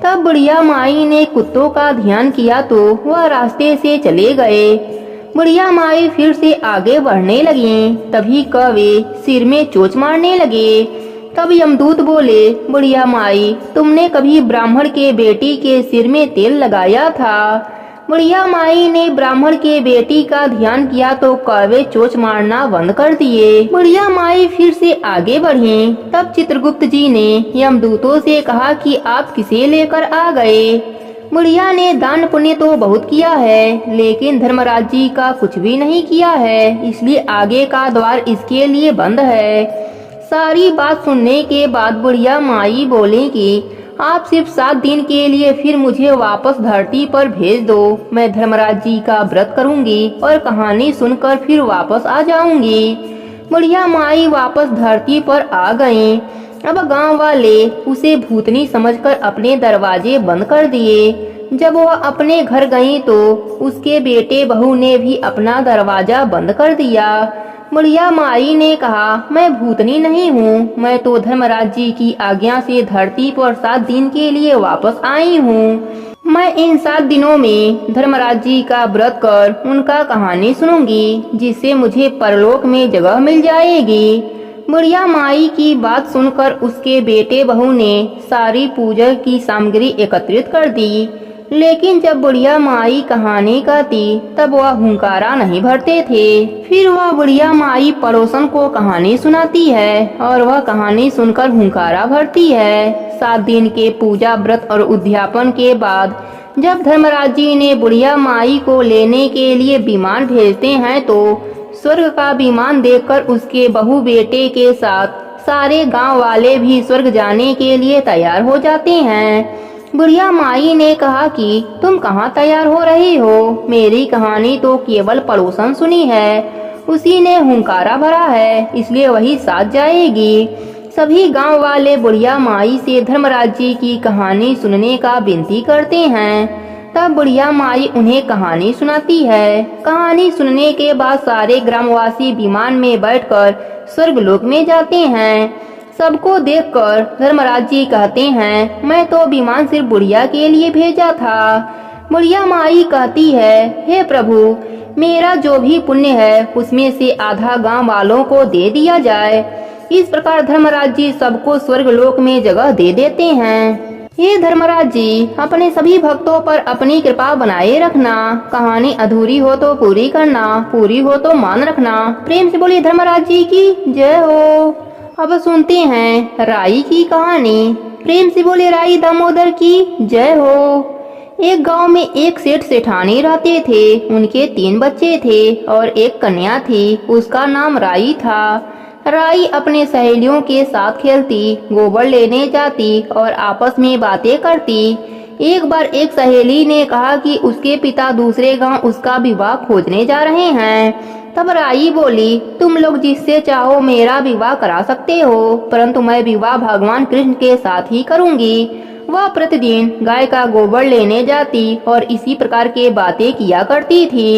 S1: तब बुढ़िया माई ने कुत्तों का ध्यान किया तो वह रास्ते से चले गए। बुढ़िया माई फिर से आगे बढ़ने लगी। तभी कौवे सिर में चोंच मारने लगे। तब यमदूत बोले, बुढ़िया माई तुमने कभी ब्राह्मण के बेटी के सिर में तेल लगाया था। बुढ़िया माई ने ब्राह्मण के बेटी का ध्यान किया तो कौवे चोंच मारना बंद कर दिए। बुढ़िया माई फिर से आगे बढ़ी। तब चित्रगुप्त जी ने यमदूतों से कहा कि आप किसे लेकर आ गए। बुढ़िया ने दान पुण्य तो बहुत किया है, लेकिन धर्मराज जी का कुछ भी नहीं किया है, इसलिए आगे का द्वार इसके लिए बंद है। सारी बात सुनने के बाद बुढ़िया माई बोली कि आप सिर्फ 7 दिन के लिए फिर मुझे वापस धरती पर भेज दो। मैं धर्मराज जी का व्रत करूंगी और कहानी सुनकर फिर वापस आ जाऊंगी। बुढ़िया माई वापस धरती पर आ गईं। अब गांव वाले उसे भूतनी समझकर अपने दरवाजे बंद कर दिए। जब वह अपने घर गई तो उसके बेटे बहू ने भी अपना दरवाजा बंद कर दिया। बुढ़िया माई ने कहा, मैं भूतनी नहीं हूँ, मैं तो धर्मराज जी की आज्ञा से धरती पर 7 दिन के लिए वापस आई हूँ। मैं इन 7 दिनों में धर्मराज जी का व्रत कर उनका कहानी सुनूंगी, जिससे मुझे परलोक में जगह मिल जाएगी। बुढ़िया माई की बात सुनकर उसके बेटे बहू ने सारी पूजा की सामग्री एकत्रित कर दी। लेकिन जब बुढ़िया माई कहानी कहती तब वह हुंकारा नहीं भरते थे। फिर वह बुढ़िया माई पड़ोसन को कहानी सुनाती है और वह कहानी सुनकर हुंकारा भरती है। 7 दिन के पूजा व्रत और उद्यापन के बाद जब धर्मराज जी ने बुढ़िया माई को लेने के लिए विमान भेजते हैं तो स्वर्ग का विमान देखकर उसके बहू बेटे के साथ सारे गांव वाले भी स्वर्ग जाने के लिए तैयार हो जाते हैं। बुढ़िया माई ने कहा कि तुम कहाँ तैयार हो रही हो? मेरी कहानी तो केवल पड़ोसन सुनी है, उसी ने हुंकारा भरा है, इसलिए वही साथ जाएगी। सभी गांव वाले बुढ़िया माई से धर्मराज जी की कहानी सुनने का विनती करते हैं। तब बुढ़िया माई उन्हें कहानी सुनाती है। कहानी सुनने के बाद सारे ग्रामवासी विमान में बैठकर स्वर्गलोक में जाते हैं। सबको देखकर धर्मराज जी कहते हैं, मैं तो विमान सिर्फ बुढ़िया के लिए भेजा था। बुढ़िया माई कहती है, हे प्रभु, मेरा जो भी पुण्य है उसमें से आधा गांव वालों को दे दिया जाए। इस प्रकार धर्मराज जी सबको स्वर्गलोक में जगह दे देते हैं। हे धर्मराज जी, अपने सभी भक्तों पर अपनी कृपा बनाए रखना। कहानी अधूरी हो तो पूरी करना, पूरी हो तो मान रखना। प्रेम से बोलिए धर्मराज जी की जय हो। अब सुनते हैं राई की कहानी। प्रेम से बोले राई दामोदर की जय हो। एक गांव में एक सेठ सेठानी रहते थे। उनके 3 बच्चे थे और एक कन्या थी, उसका नाम राई था। राई अपने सहेलियों के साथ खेलती, गोबर लेने जाती और आपस में बातें करती। एक बार एक सहेली ने कहा कि उसके पिता दूसरे गांव उसका विवाह खोजने जा रहे हैं। तब राई बोली, तुम लोग जिससे चाहो मेरा विवाह करा सकते हो, परंतु मैं विवाह भगवान कृष्ण के साथ ही करूंगी। वह प्रतिदिन गाय का गोबर लेने जाती और इसी प्रकार के बातें किया करती थी।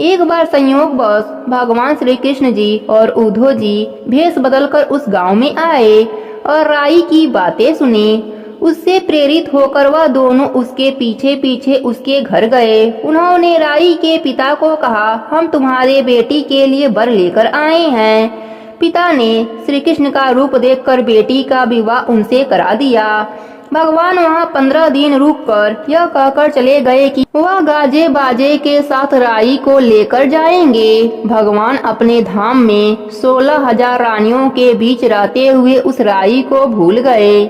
S1: एक बार संयोगवश भगवान श्री कृष्ण जी और उद्धव जी भेष बदलकर उस गांव में आए और राई की बातें सुनी। उससे प्रेरित होकर वह दोनों उसके पीछे पीछे उसके घर गए। उन्होंने राई के पिता को कहा, हम तुम्हारे बेटी के लिए वर लेकर आए हैं। पिता ने श्री कृष्ण का रूप देखकर बेटी का विवाह उनसे करा दिया। भगवान वहाँ 15 दिन रुककर यह कहकर चले गए कि वह गाजे बाजे के साथ राई को लेकर जाएंगे। भगवान अपने धाम में 16,000 रानियों के बीच रहते हुए उस राई को भूल गए।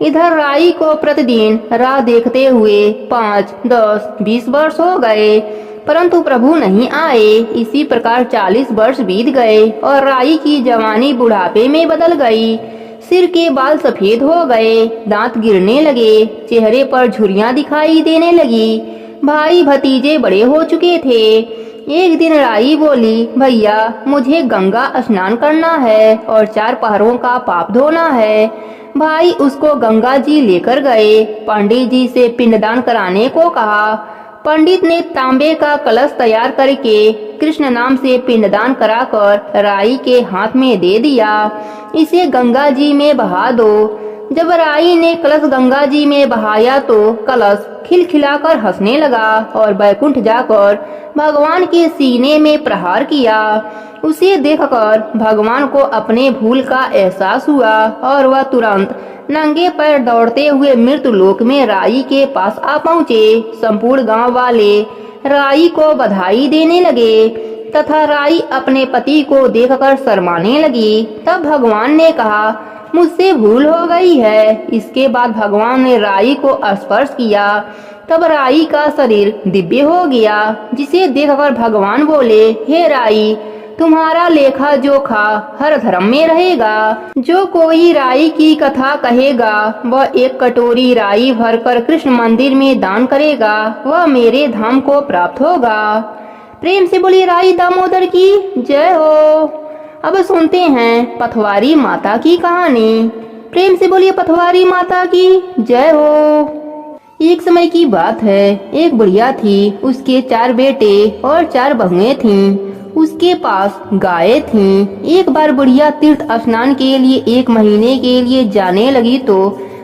S1: इधर राई को प्रतिदिन राह देखते हुए 5, 10, 20 वर्ष हो गए, परंतु प्रभु नहीं आए। इसी प्रकार 40 वर्ष बीत गए और राई की जवानी बुढ़ापे में बदल गई। सिर के बाल सफेद हो गए, दांत गिरने लगे, चेहरे पर झुर्रियां दिखाई देने लगी। भाई भतीजे बड़े हो चुके थे। एक दिन राई बोली, भैया मुझे गंगा स्नान करना है और 4 पहरों का पाप धोना है। भाई उसको गंगा जी लेकर गए। पंडित जी से पिंडदान कराने को कहा। पंडित ने तांबे का कलश तैयार करके कृष्ण नाम से पिंडदान कराकर राई के हाथ में दे दिया, इसे गंगा जी में बहा दो। जब राई ने कलश गंगा जी में बहाया तो कलश खिलखिलाकर हंसने लगा और बैकुंठ जाकर भगवान के सीने में प्रहार किया। उसे देखकर भगवान को अपने भूल का एहसास हुआ और वह तुरंत नंगे पैर दौड़ते हुए मृत्यु लोक में राई के पास आ पहुँचे। संपूर्ण गांव वाले राई को बधाई देने लगे तथा राई अपने पति को देखकर शर्माने लगी। तब भगवान ने कहा, मुझसे भूल हो गई है। इसके बाद भगवान ने राई को स्पर्श किया। तब राई का शरीर दिव्य हो गया, जिसे देखकर भगवान बोले, हे राई, तुम्हारा लेखा जोखा हर धर्म में रहेगा। जो कोई राई की कथा कहेगा वह 1 कटोरी राई भरकर कृष्ण मंदिर में दान करेगा, वह मेरे धाम को प्राप्त होगा। प्रेम से बोली राई दामोदर की जय हो। अब सुनते हैं पथवारी माता की कहानी। प्रेम से बोलिए पथवारी माता की जय हो। एक समय की बात है, एक बुढ़िया थी, उसके 4 बेटे और 4 बहुएं थीं। उसके पास गायें थीं। एक बार बुढ़िया तीर्थ स्नान के लिए 1 महीने के लिए जाने लगी तो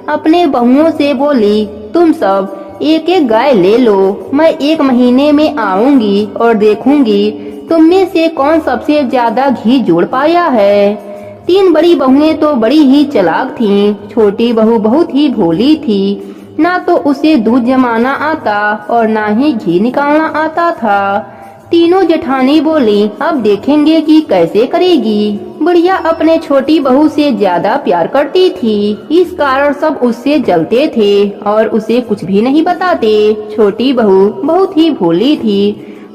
S1: अपने बहुओं से बोली, तुम सब एक एक गाय ले लो, मैं 1 महीने में आऊंगी और देखूंगी तुम में से कौन सबसे ज्यादा घी जोड़ पाया है। 3 बड़ी बहुएं तो बड़ी ही चालाक थीं। छोटी बहू बहुत ही भोली थी, ना तो उसे दूध जमाना आता और ना ही घी निकालना आता था। तीनों जेठानी बोली, अब देखेंगे कि कैसे करेगी। बुढ़िया अपने छोटी बहू से ज्यादा प्यार करती थी, इस कारण सब उससे जलते थे और उसे कुछ भी नहीं बताते। छोटी बहू बहुत ही भोली थी,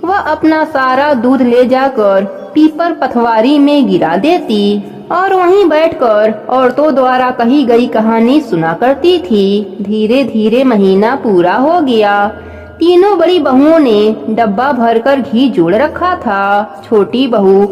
S1: वह अपना सारा दूध ले जाकर पीपर पथवारी में गिरा देती और वहीं बैठकर औरतों द्वारा कही गई कहानी सुना करती थी। धीरे धीरे महीना पूरा हो गया। तीनों बड़ी बहुओं ने डब्बा भरकर घी जोड़ रखा था। छोटी बहू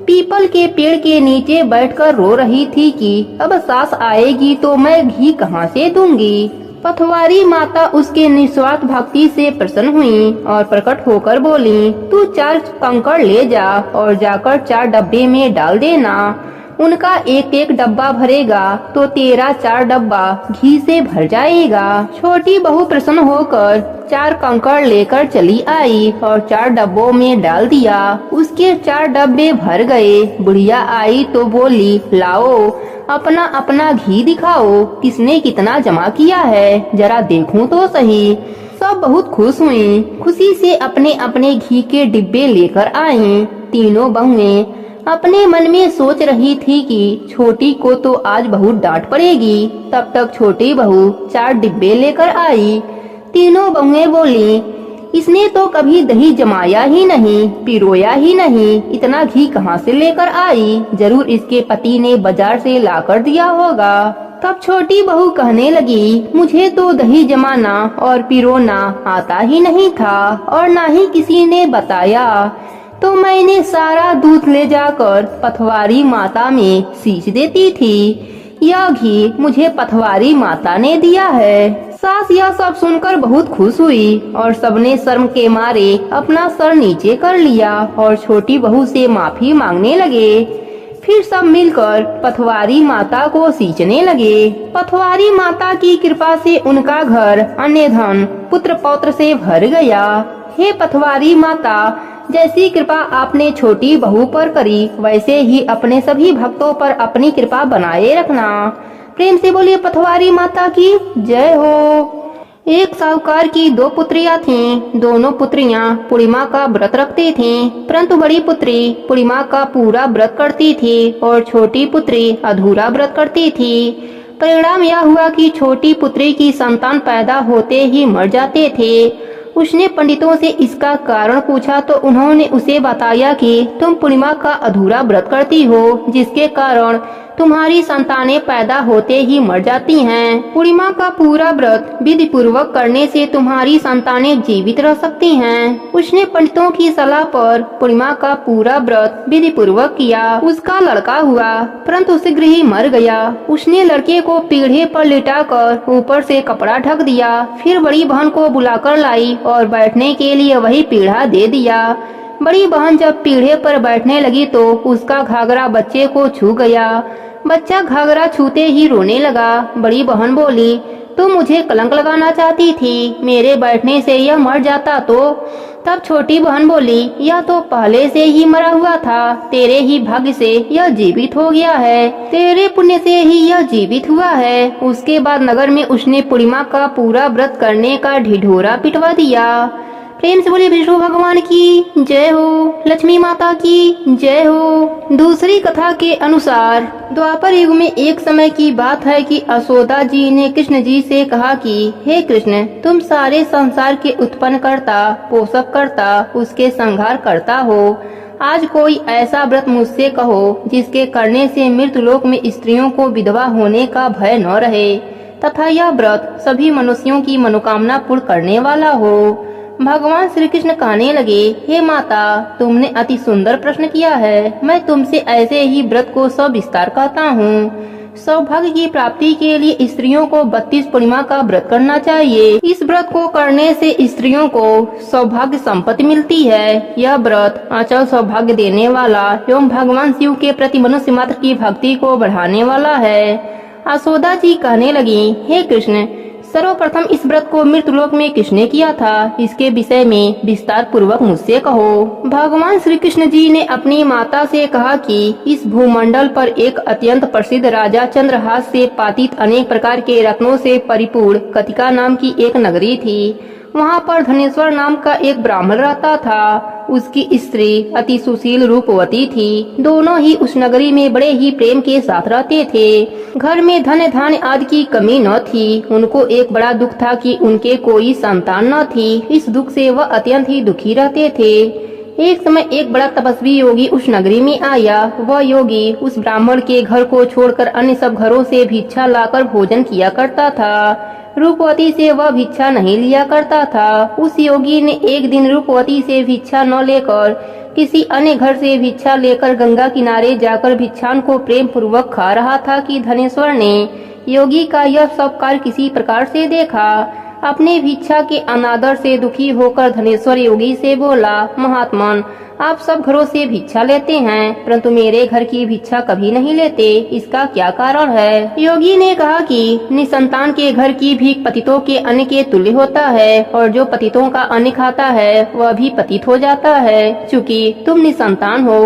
S1: पीपल के पेड़ के नीचे बैठकर रो रही थी कि अब सास आएगी तो मैं घी कहाँ से दूंगी। पथवारी माता उसके निस्वार्थ भक्ति से प्रसन्न हुई और प्रकट होकर बोली, तू 4 कंकड़ ले जा और जाकर 4 डब्बे में डाल देना। उनका एक एक डब्बा भरेगा तो तेरा 4 डब्बा घी से भर जाएगा। छोटी बहू प्रसन्न होकर 4 कंकड़ लेकर चली आई और 4 डब्बों में डाल दिया। उसके 4 डब्बे भर गए। बुढ़िया आई तो बोली, लाओ अपना अपना घी दिखाओ, किसने कितना जमा किया है, जरा देखूं तो सही। सब बहुत खुश हुई, खुशी से अपने अपने घी के डिब्बे लेकर आईं। तीनों बहुएं अपने मन में सोच रही थी कि छोटी को तो आज बहुत डांट पड़ेगी। तब तक छोटी बहू 4 डिब्बे लेकर आई। तीनों बहुएं बोली, इसने तो कभी दही जमाया ही नहीं, पिरोया ही नहीं, इतना घी कहाँ से लेकर आई, जरूर इसके पति ने बाजार से लाकर दिया होगा। तब छोटी बहू कहने लगी, मुझे तो दही जमाना और पिरोना आता ही नहीं था और ना ही किसी ने बताया, तो मैंने सारा दूध ले जाकर पथवारी माता में सींच देती थी। यह घी मुझे पथवारी माता ने दिया है। सास यह सब सुनकर बहुत खुश हुई और सबने शर्म के मारे अपना सर नीचे कर लिया और छोटी बहू से माफी मांगने लगे। फिर सब मिलकर पथवारी माता को सींचने लगे। पथवारी माता की कृपा से उनका घर अन्य धन पुत्र पौत्र से भर गया। हे पथवारी माता, जैसी कृपा आपने छोटी बहू पर करी, वैसे ही अपने सभी भक्तों पर अपनी कृपा बनाए रखना। प्रेम से बोलिए पथवारी माता की जय हो। एक साहूकार की 2 पुत्रियां थीं। दोनों पुत्रियां पूर्णिमा का व्रत रखती थीं, परंतु बड़ी पुत्री पूर्णिमा का पूरा व्रत करती थी और छोटी पुत्री अधूरा व्रत करती थी। परिणाम यह हुआ कि छोटी पुत्री की संतान पैदा होते ही मर जाते थे। उसने पंडितों से इसका कारण पूछा तो उन्होंने उसे बताया कि तुम पूर्णिमा का अधूरा व्रत करती हो, जिसके कारण तुम्हारी संतानें पैदा होते ही मर जाती हैं। पूर्णिमा का पूरा व्रत विधि पूर्वक करने से तुम्हारी संतानें जीवित रह सकती हैं। उसने पंडितों की सलाह पर पूर्णिमा का पूरा व्रत विधि पूर्वक किया। उसका लड़का हुआ, परंतु शीघ्र ही मर गया। उसने लड़के को पीढ़े पर लिटाकर ऊपर से कपड़ा ढक दिया, फिर बड़ी बहन को बुलाकर लाई और बैठने के लिए वही पीढ़ा दे दिया। बड़ी बहन जब पीढ़े पर बैठने लगी तो उसका घाघरा बच्चे को छू गया। बच्चा घाघरा छूते ही रोने लगा। बड़ी बहन बोली, तुम मुझे कलंक लगाना चाहती थी, मेरे बैठने से यह मर जाता तो। तब छोटी बहन बोली, यह तो पहले से ही मरा हुआ था, तेरे ही भाग्य से यह जीवित हो गया है, तेरे पुण्य से ही यह जीवित हुआ है। उसके बाद नगर में उसने पूर्णिमा का पूरा व्रत करने का ढिढोरा पिटवा दिया। प्रेम से बोले विष्णु भगवान की जय हो, लक्ष्मी माता की जय हो। दूसरी कथा के अनुसार द्वापर युग में एक समय की बात है कि यशोदा जी ने कृष्ण जी से कहा कि हे कृष्ण, तुम सारे संसार के उत्पन्न करता, पोषक करता, उसके संहार करता हो। आज कोई ऐसा व्रत मुझसे कहो जिसके करने से मृत्यु लोक में स्त्रियों को विधवा होने का भय न रहे तथा यह व्रत सभी मनुष्यों की मनोकामना पूर्ण करने वाला हो। भगवान श्री कृष्ण कहने लगे, हे माता, तुमने अति सुंदर प्रश्न किया है। मैं तुमसे ऐसे ही व्रत को सविस्तार कहता हूँ। सौभाग्य की प्राप्ति के लिए स्त्रियों को 32 पूर्णिमा का व्रत करना चाहिए। इस व्रत को करने से स्त्रियों को सौभाग्य संपत्ति मिलती है। यह व्रत अचल सौभाग्य देने वाला एवं भगवान शिव के प्रति मनुष्य मात्र की भक्ति को बढ़ाने वाला है। यशोदा जी कहने लगी, हे कृष्ण, सर्वप्रथम इस व्रत को मृतलोक में किसने किया था, इसके विषय में विस्तार पूर्वक मुझसे कहो। भगवान श्री कृष्ण जी ने अपनी माता से कहा कि इस भूमंडल पर एक अत्यंत प्रसिद्ध राजा चंद्रहास से पातित अनेक प्रकार के रत्नों से परिपूर्ण कतिका नाम की एक नगरी थी। वहाँ पर धनेश्वर नाम का एक ब्राह्मण रहता था। उसकी स्त्री अति सुशील रूपवती थी। दोनों ही उस नगरी में बड़े ही प्रेम के साथ रहते थे। घर में धन धान्य आदि की कमी न थी। उनको एक बड़ा दुख था कि उनके कोई संतान न थी। इस दुख से वह अत्यंत ही दुखी रहते थे। एक समय एक बड़ा तपस्वी योगी उस नगरी में आया। वह योगी उस ब्राह्मण के घर को छोड़कर अन्य सब घरों से भिक्षा लाकर भोजन किया करता था। रूपवती से वह भिक्षा नहीं लिया करता था। उस योगी ने एक दिन रूपवती से भिक्षा न लेकर किसी अन्य घर से भिक्षा लेकर गंगा किनारे जाकर भिक्षान को प्रेम पूर्वक खा रहा था कि धनेश्वर ने योगी का यह सब कार्य किसी प्रकार से देखा। अपने भिक्षा के अनादर से दुखी होकर धनेश्वर योगी से बोला, महात्मन, आप सब घरों से भिक्षा लेते हैं परंतु मेरे घर की भिक्षा कभी नहीं लेते, इसका क्या कारण है? योगी ने कहा कि निसंतान के घर की भीख पतितों के अन्न के तुल्य होता है और जो पतितों का अन्न खाता है वह भी पतित हो जाता है। चूँकि तुम निसंतान हो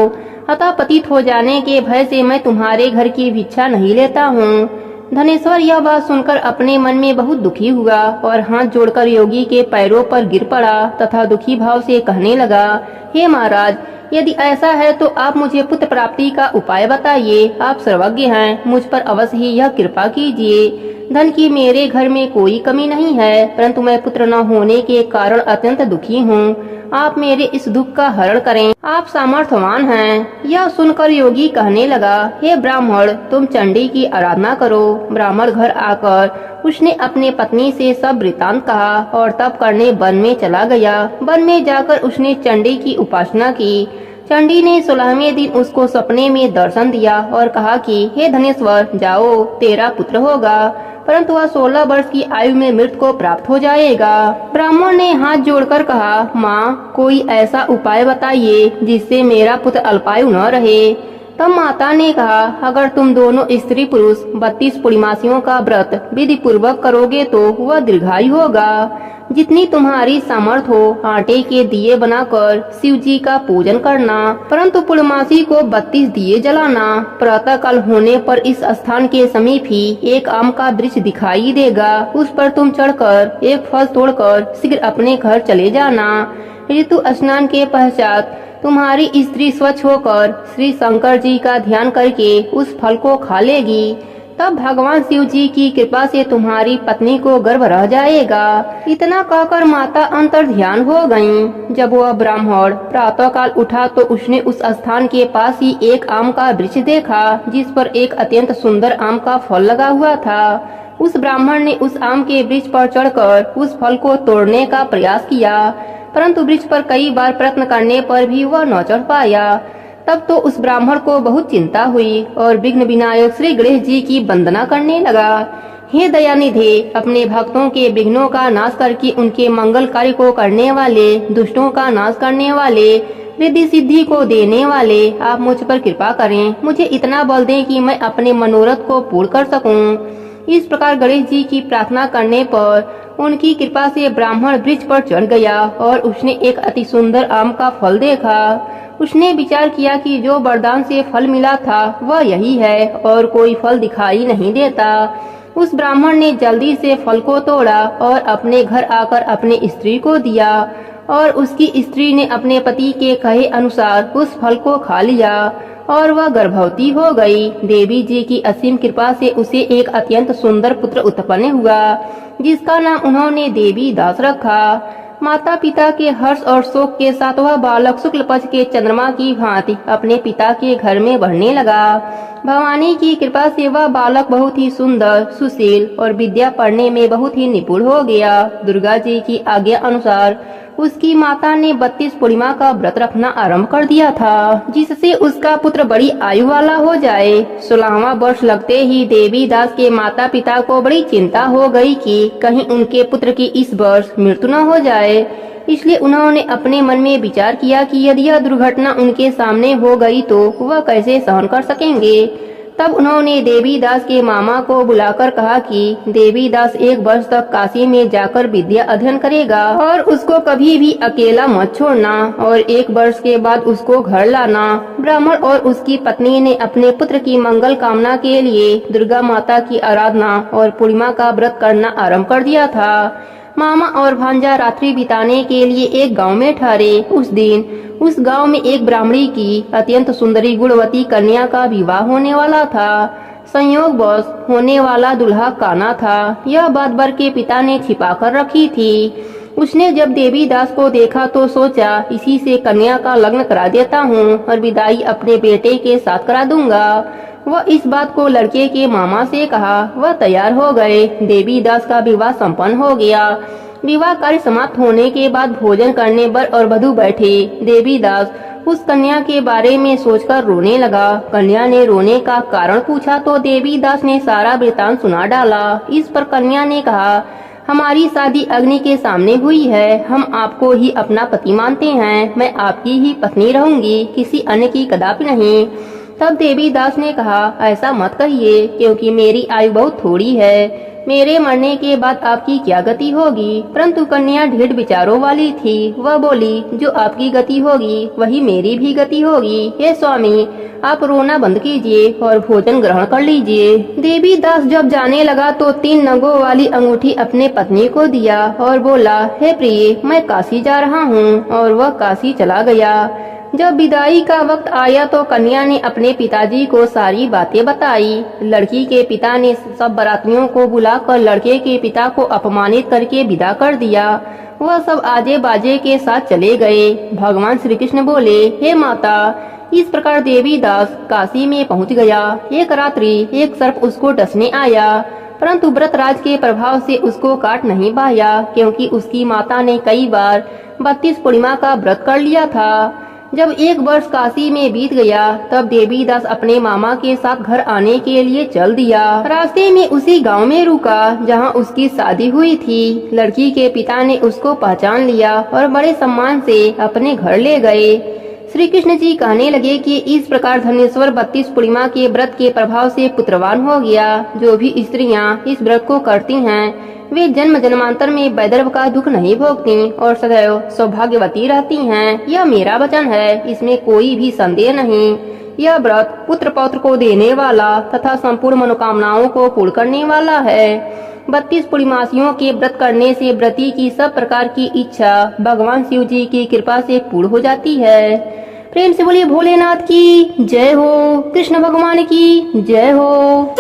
S1: अतः पतित हो जाने के भय से मैं तुम्हारे घर की भिक्षा नहीं लेता हूँ। धनेश्वर यह बात सुनकर अपने मन में बहुत दुखी हुआ और हाथ जोड़कर योगी के पैरों पर गिर पड़ा तथा दुखी भाव से कहने लगा, हे महाराज, यदि ऐसा है तो आप मुझे पुत्र प्राप्ति का उपाय बताइए। आप सर्वज्ञ हैं, मुझ पर अवश्य ही यह कृपा कीजिए। धन की मेरे घर में कोई कमी नहीं है परंतु मैं पुत्र न होने के कारण अत्यंत दुखी हूँ। आप मेरे इस दुख का हरण करें, आप सामर्थ्यवान हैं। यह सुनकर योगी कहने लगा, हे ब्राह्मण, तुम चंडी की आराधना करो। ब्राह्मण घर आकर उसने अपने पत्नी से सब वृतांत कहा और तप करने वन में चला गया। वन में जाकर उसने चंडी की उपासना की। चंडी ने 16वें दिन उसको सपने में दर्शन दिया और कहा कि हे धनेश्वर, जाओ, तेरा पुत्र होगा परंतु वह 16 वर्ष की आयु में मृत को प्राप्त हो जाएगा। ब्राह्मण ने हाथ जोड़कर कहा, माँ, कोई ऐसा उपाय बताइए जिससे मेरा पुत्र अल्पायु न रहे। तब माता ने कहा, अगर तुम दोनों स्त्री पुरुष 32 पूर्णिमासियों का व्रत विधि पूर्वक करोगे तो वह दीर्घायु होगा। जितनी तुम्हारी सामर्थ हो आटे के दिए बनाकर शिव जी का पूजन करना, परंतु पूर्णमासी को 32 दिए जलाना। प्रातः काल होने पर इस स्थान के समीप ही एक आम का वृक्ष दिखाई देगा। उस पर तुम चढ़कर एक फल तोड़कर शीघ्र अपने घर चले जाना। ऋतु स्नान के पश्चात तुम्हारी स्त्री स्वच्छ होकर श्री शंकर जी का ध्यान करके उस फल को खा लेगी। तब भगवान शिव जी की कृपा से तुम्हारी पत्नी को गर्भ रह जाएगा। इतना कहकर माता अंतर ध्यान हो गयीं। जब वह ब्राह्मण प्रातः काल उठा तो उसने उस स्थान के पास ही एक आम का वृक्ष देखा जिस पर एक अत्यंत सुंदर आम का फल लगा हुआ था। उस ब्राह्मण ने उस आम के वृक्ष पर चढ़कर उस फल को तोड़ने का प्रयास किया परंतु वृक्ष पर कई बार प्रयत्न करने पर भी वह न चढ़ पाया। तब तो उस ब्राह्मण को बहुत चिंता हुई और विघ्न विनायक श्री गणेश जी की वंदना करने लगा। हे दयानिधे, अपने भक्तों के विघ्नों का नाश करके उनके मंगल कार्य को करने वाले, दुष्टों का नाश करने वाले, रिद्धि सिद्धि को देने वाले, आप मुझ पर कृपा करें। मुझे इतना बल दें कि मैं अपने मनोरथ को पूर्ण कर सकूं। इस प्रकार गणेश जी की प्रार्थना करने पर उनकी कृपा से ब्राह्मण वृक्ष पर चढ़ गया और उसने एक अति सुंदर आम का फल देखा। उसने विचार किया कि जो वरदान से फल मिला था वह यही है और कोई फल दिखाई नहीं देता। उस ब्राह्मण ने जल्दी से फल को तोड़ा और अपने घर आकर अपने स्त्री को दिया और उसकी स्त्री ने अपने पति के कहे अनुसार उस फल को खा लिया और वह गर्भवती हो गई। देवी जी की असीम कृपा से उसे एक अत्यंत सुंदर पुत्र उत्पन्न हुआ जिसका नाम उन्होंने देवी दास रखा। माता पिता के हर्ष और शोक के साथ वह बालक शुक्ल पक्ष के चंद्रमा की भांति अपने पिता के घर में बढ़ने लगा। भवानी की कृपा से वह बालक बहुत ही सुंदर, सुशील और विद्या पढ़ने में बहुत ही निपुण हो गया। दुर्गा जी की आज्ञा अनुसार उसकी माता ने 32 पूर्णिमा का व्रत रखना आरंभ कर दिया था, जिससे उसका पुत्र बड़ी आयु वाला हो जाए। 16वां वर्ष लगते ही देवी दास के माता पिता को बड़ी चिंता हो गई कि कहीं उनके पुत्र की इस वर्ष मृत्यु न हो जाए। इसलिए उन्होंने अपने मन में विचार किया कि यदि यह दुर्घटना उनके सामने हो गई तो वह कैसे सहन कर सकेंगे। तब उन्होंने देवी दास के मामा को बुलाकर कहा कि देवी दास 1 वर्ष तक काशी में जाकर विद्या अध्ययन करेगा और उसको कभी भी अकेला मत छोड़ना और 1 वर्ष के बाद उसको घर लाना। ब्राह्मण और उसकी पत्नी ने अपने पुत्र की मंगल कामना के लिए दुर्गा माता की आराधना और पूर्णिमा का व्रत करना आरंभ कर दिया था। मामा और भांजा रात्रि बिताने के लिए एक गांव में ठहरे। उस दिन उस गांव में एक ब्राह्मणी की अत्यंत सुंदरी गुणवती कन्या का विवाह होने वाला था। संयोगवश होने वाला दूल्हा काना था। यह बात वर के पिता ने छिपा कर रखी थी। उसने जब देवी दास को देखा तो सोचा इसी से कन्या का लग्न करा देता हूँ और विदाई अपने बेटे के साथ करा दूंगा। वह इस बात को लड़के के मामा से कहा। वह तैयार हो गए। देवी दास का विवाह संपन्न हो गया। विवाह कार्य समाप्त होने के बाद भोजन करने वर और वधू बैठे। देवी दास उस कन्या के बारे में सोचकर रोने लगा। कन्या ने रोने का कारण पूछा तो देवी दास ने सारा वृतांत सुना डाला। इस पर कन्या ने कहा, हमारी शादी अग्नि के सामने हुई है। हम आपको ही अपना पति मानते हैं। मैं आपकी ही पत्नी रहूंगी, किसी अन्य की कदापि नहीं। तब देवी दास ने कहा, ऐसा मत कहिए, क्योंकि मेरी आयु बहुत थोड़ी है। मेरे मरने के बाद आपकी क्या गति होगी। परंतु कन्या ढेर विचारों वाली थी। वह बोली, जो आपकी गति होगी वही मेरी भी गति होगी। हे स्वामी, आप रोना बंद कीजिए और भोजन ग्रहण कर लीजिए। देवी दास जब जाने लगा तो 3 नगों वाली अंगूठी अपने पत्नी को दिया और बोला, हे प्रिय, मैं काशी जा रहा हूँ। और वह काशी चला गया। जब विदाई का वक्त आया तो कन्या ने अपने पिताजी को सारी बातें बताई। लड़की के पिता ने सब बारातियों को बुलाकर लड़के के पिता को अपमानित करके विदा कर दिया। वह सब आजे बाजे के साथ चले गए। भगवान श्री कृष्ण बोले, हे माता, इस प्रकार देवी दास काशी में पहुंच गया। एक रात्रि एक सर्प उसको डसने आया, परंतु व्रतराज के प्रभाव से उसको काट नहीं पाया, क्योंकि उसकी माता ने कई बार 32 पूर्णिमा का व्रत कर लिया था। जब 1 वर्ष काशी में बीत गया तब देवी दास अपने मामा के साथ घर आने के लिए चल दिया। रास्ते में उसी गांव में रुका जहां उसकी शादी हुई थी। लड़की के पिता ने उसको पहचान लिया और बड़े सम्मान से अपने घर ले गए। श्री कृष्ण जी कहने लगे कि इस प्रकार धनेश्वर 32 पूर्णिमा के व्रत के प्रभाव से पुत्रवान हो गया। जो भी स्त्रियां इस व्रत को करती हैं वे जन्म जन्मांतर में वैधर्भ का दुख नहीं भोगती और सदैव सौभाग्यवती रहती हैं। यह मेरा वचन है, इसमें कोई भी संदेह नहीं। यह व्रत पुत्र पौत्र को देने वाला तथा संपूर्ण मनोकामनाओं को पूर्ण करने वाला है। 32 पूर्णिमासियों के व्रत करने से व्रती की सब प्रकार की इच्छा भगवान शिव जी की कृपा से पूर्ण हो जाती है। प्रेम से बोलिए भोलेनाथ की जय हो, कृष्ण भगवान की जय हो।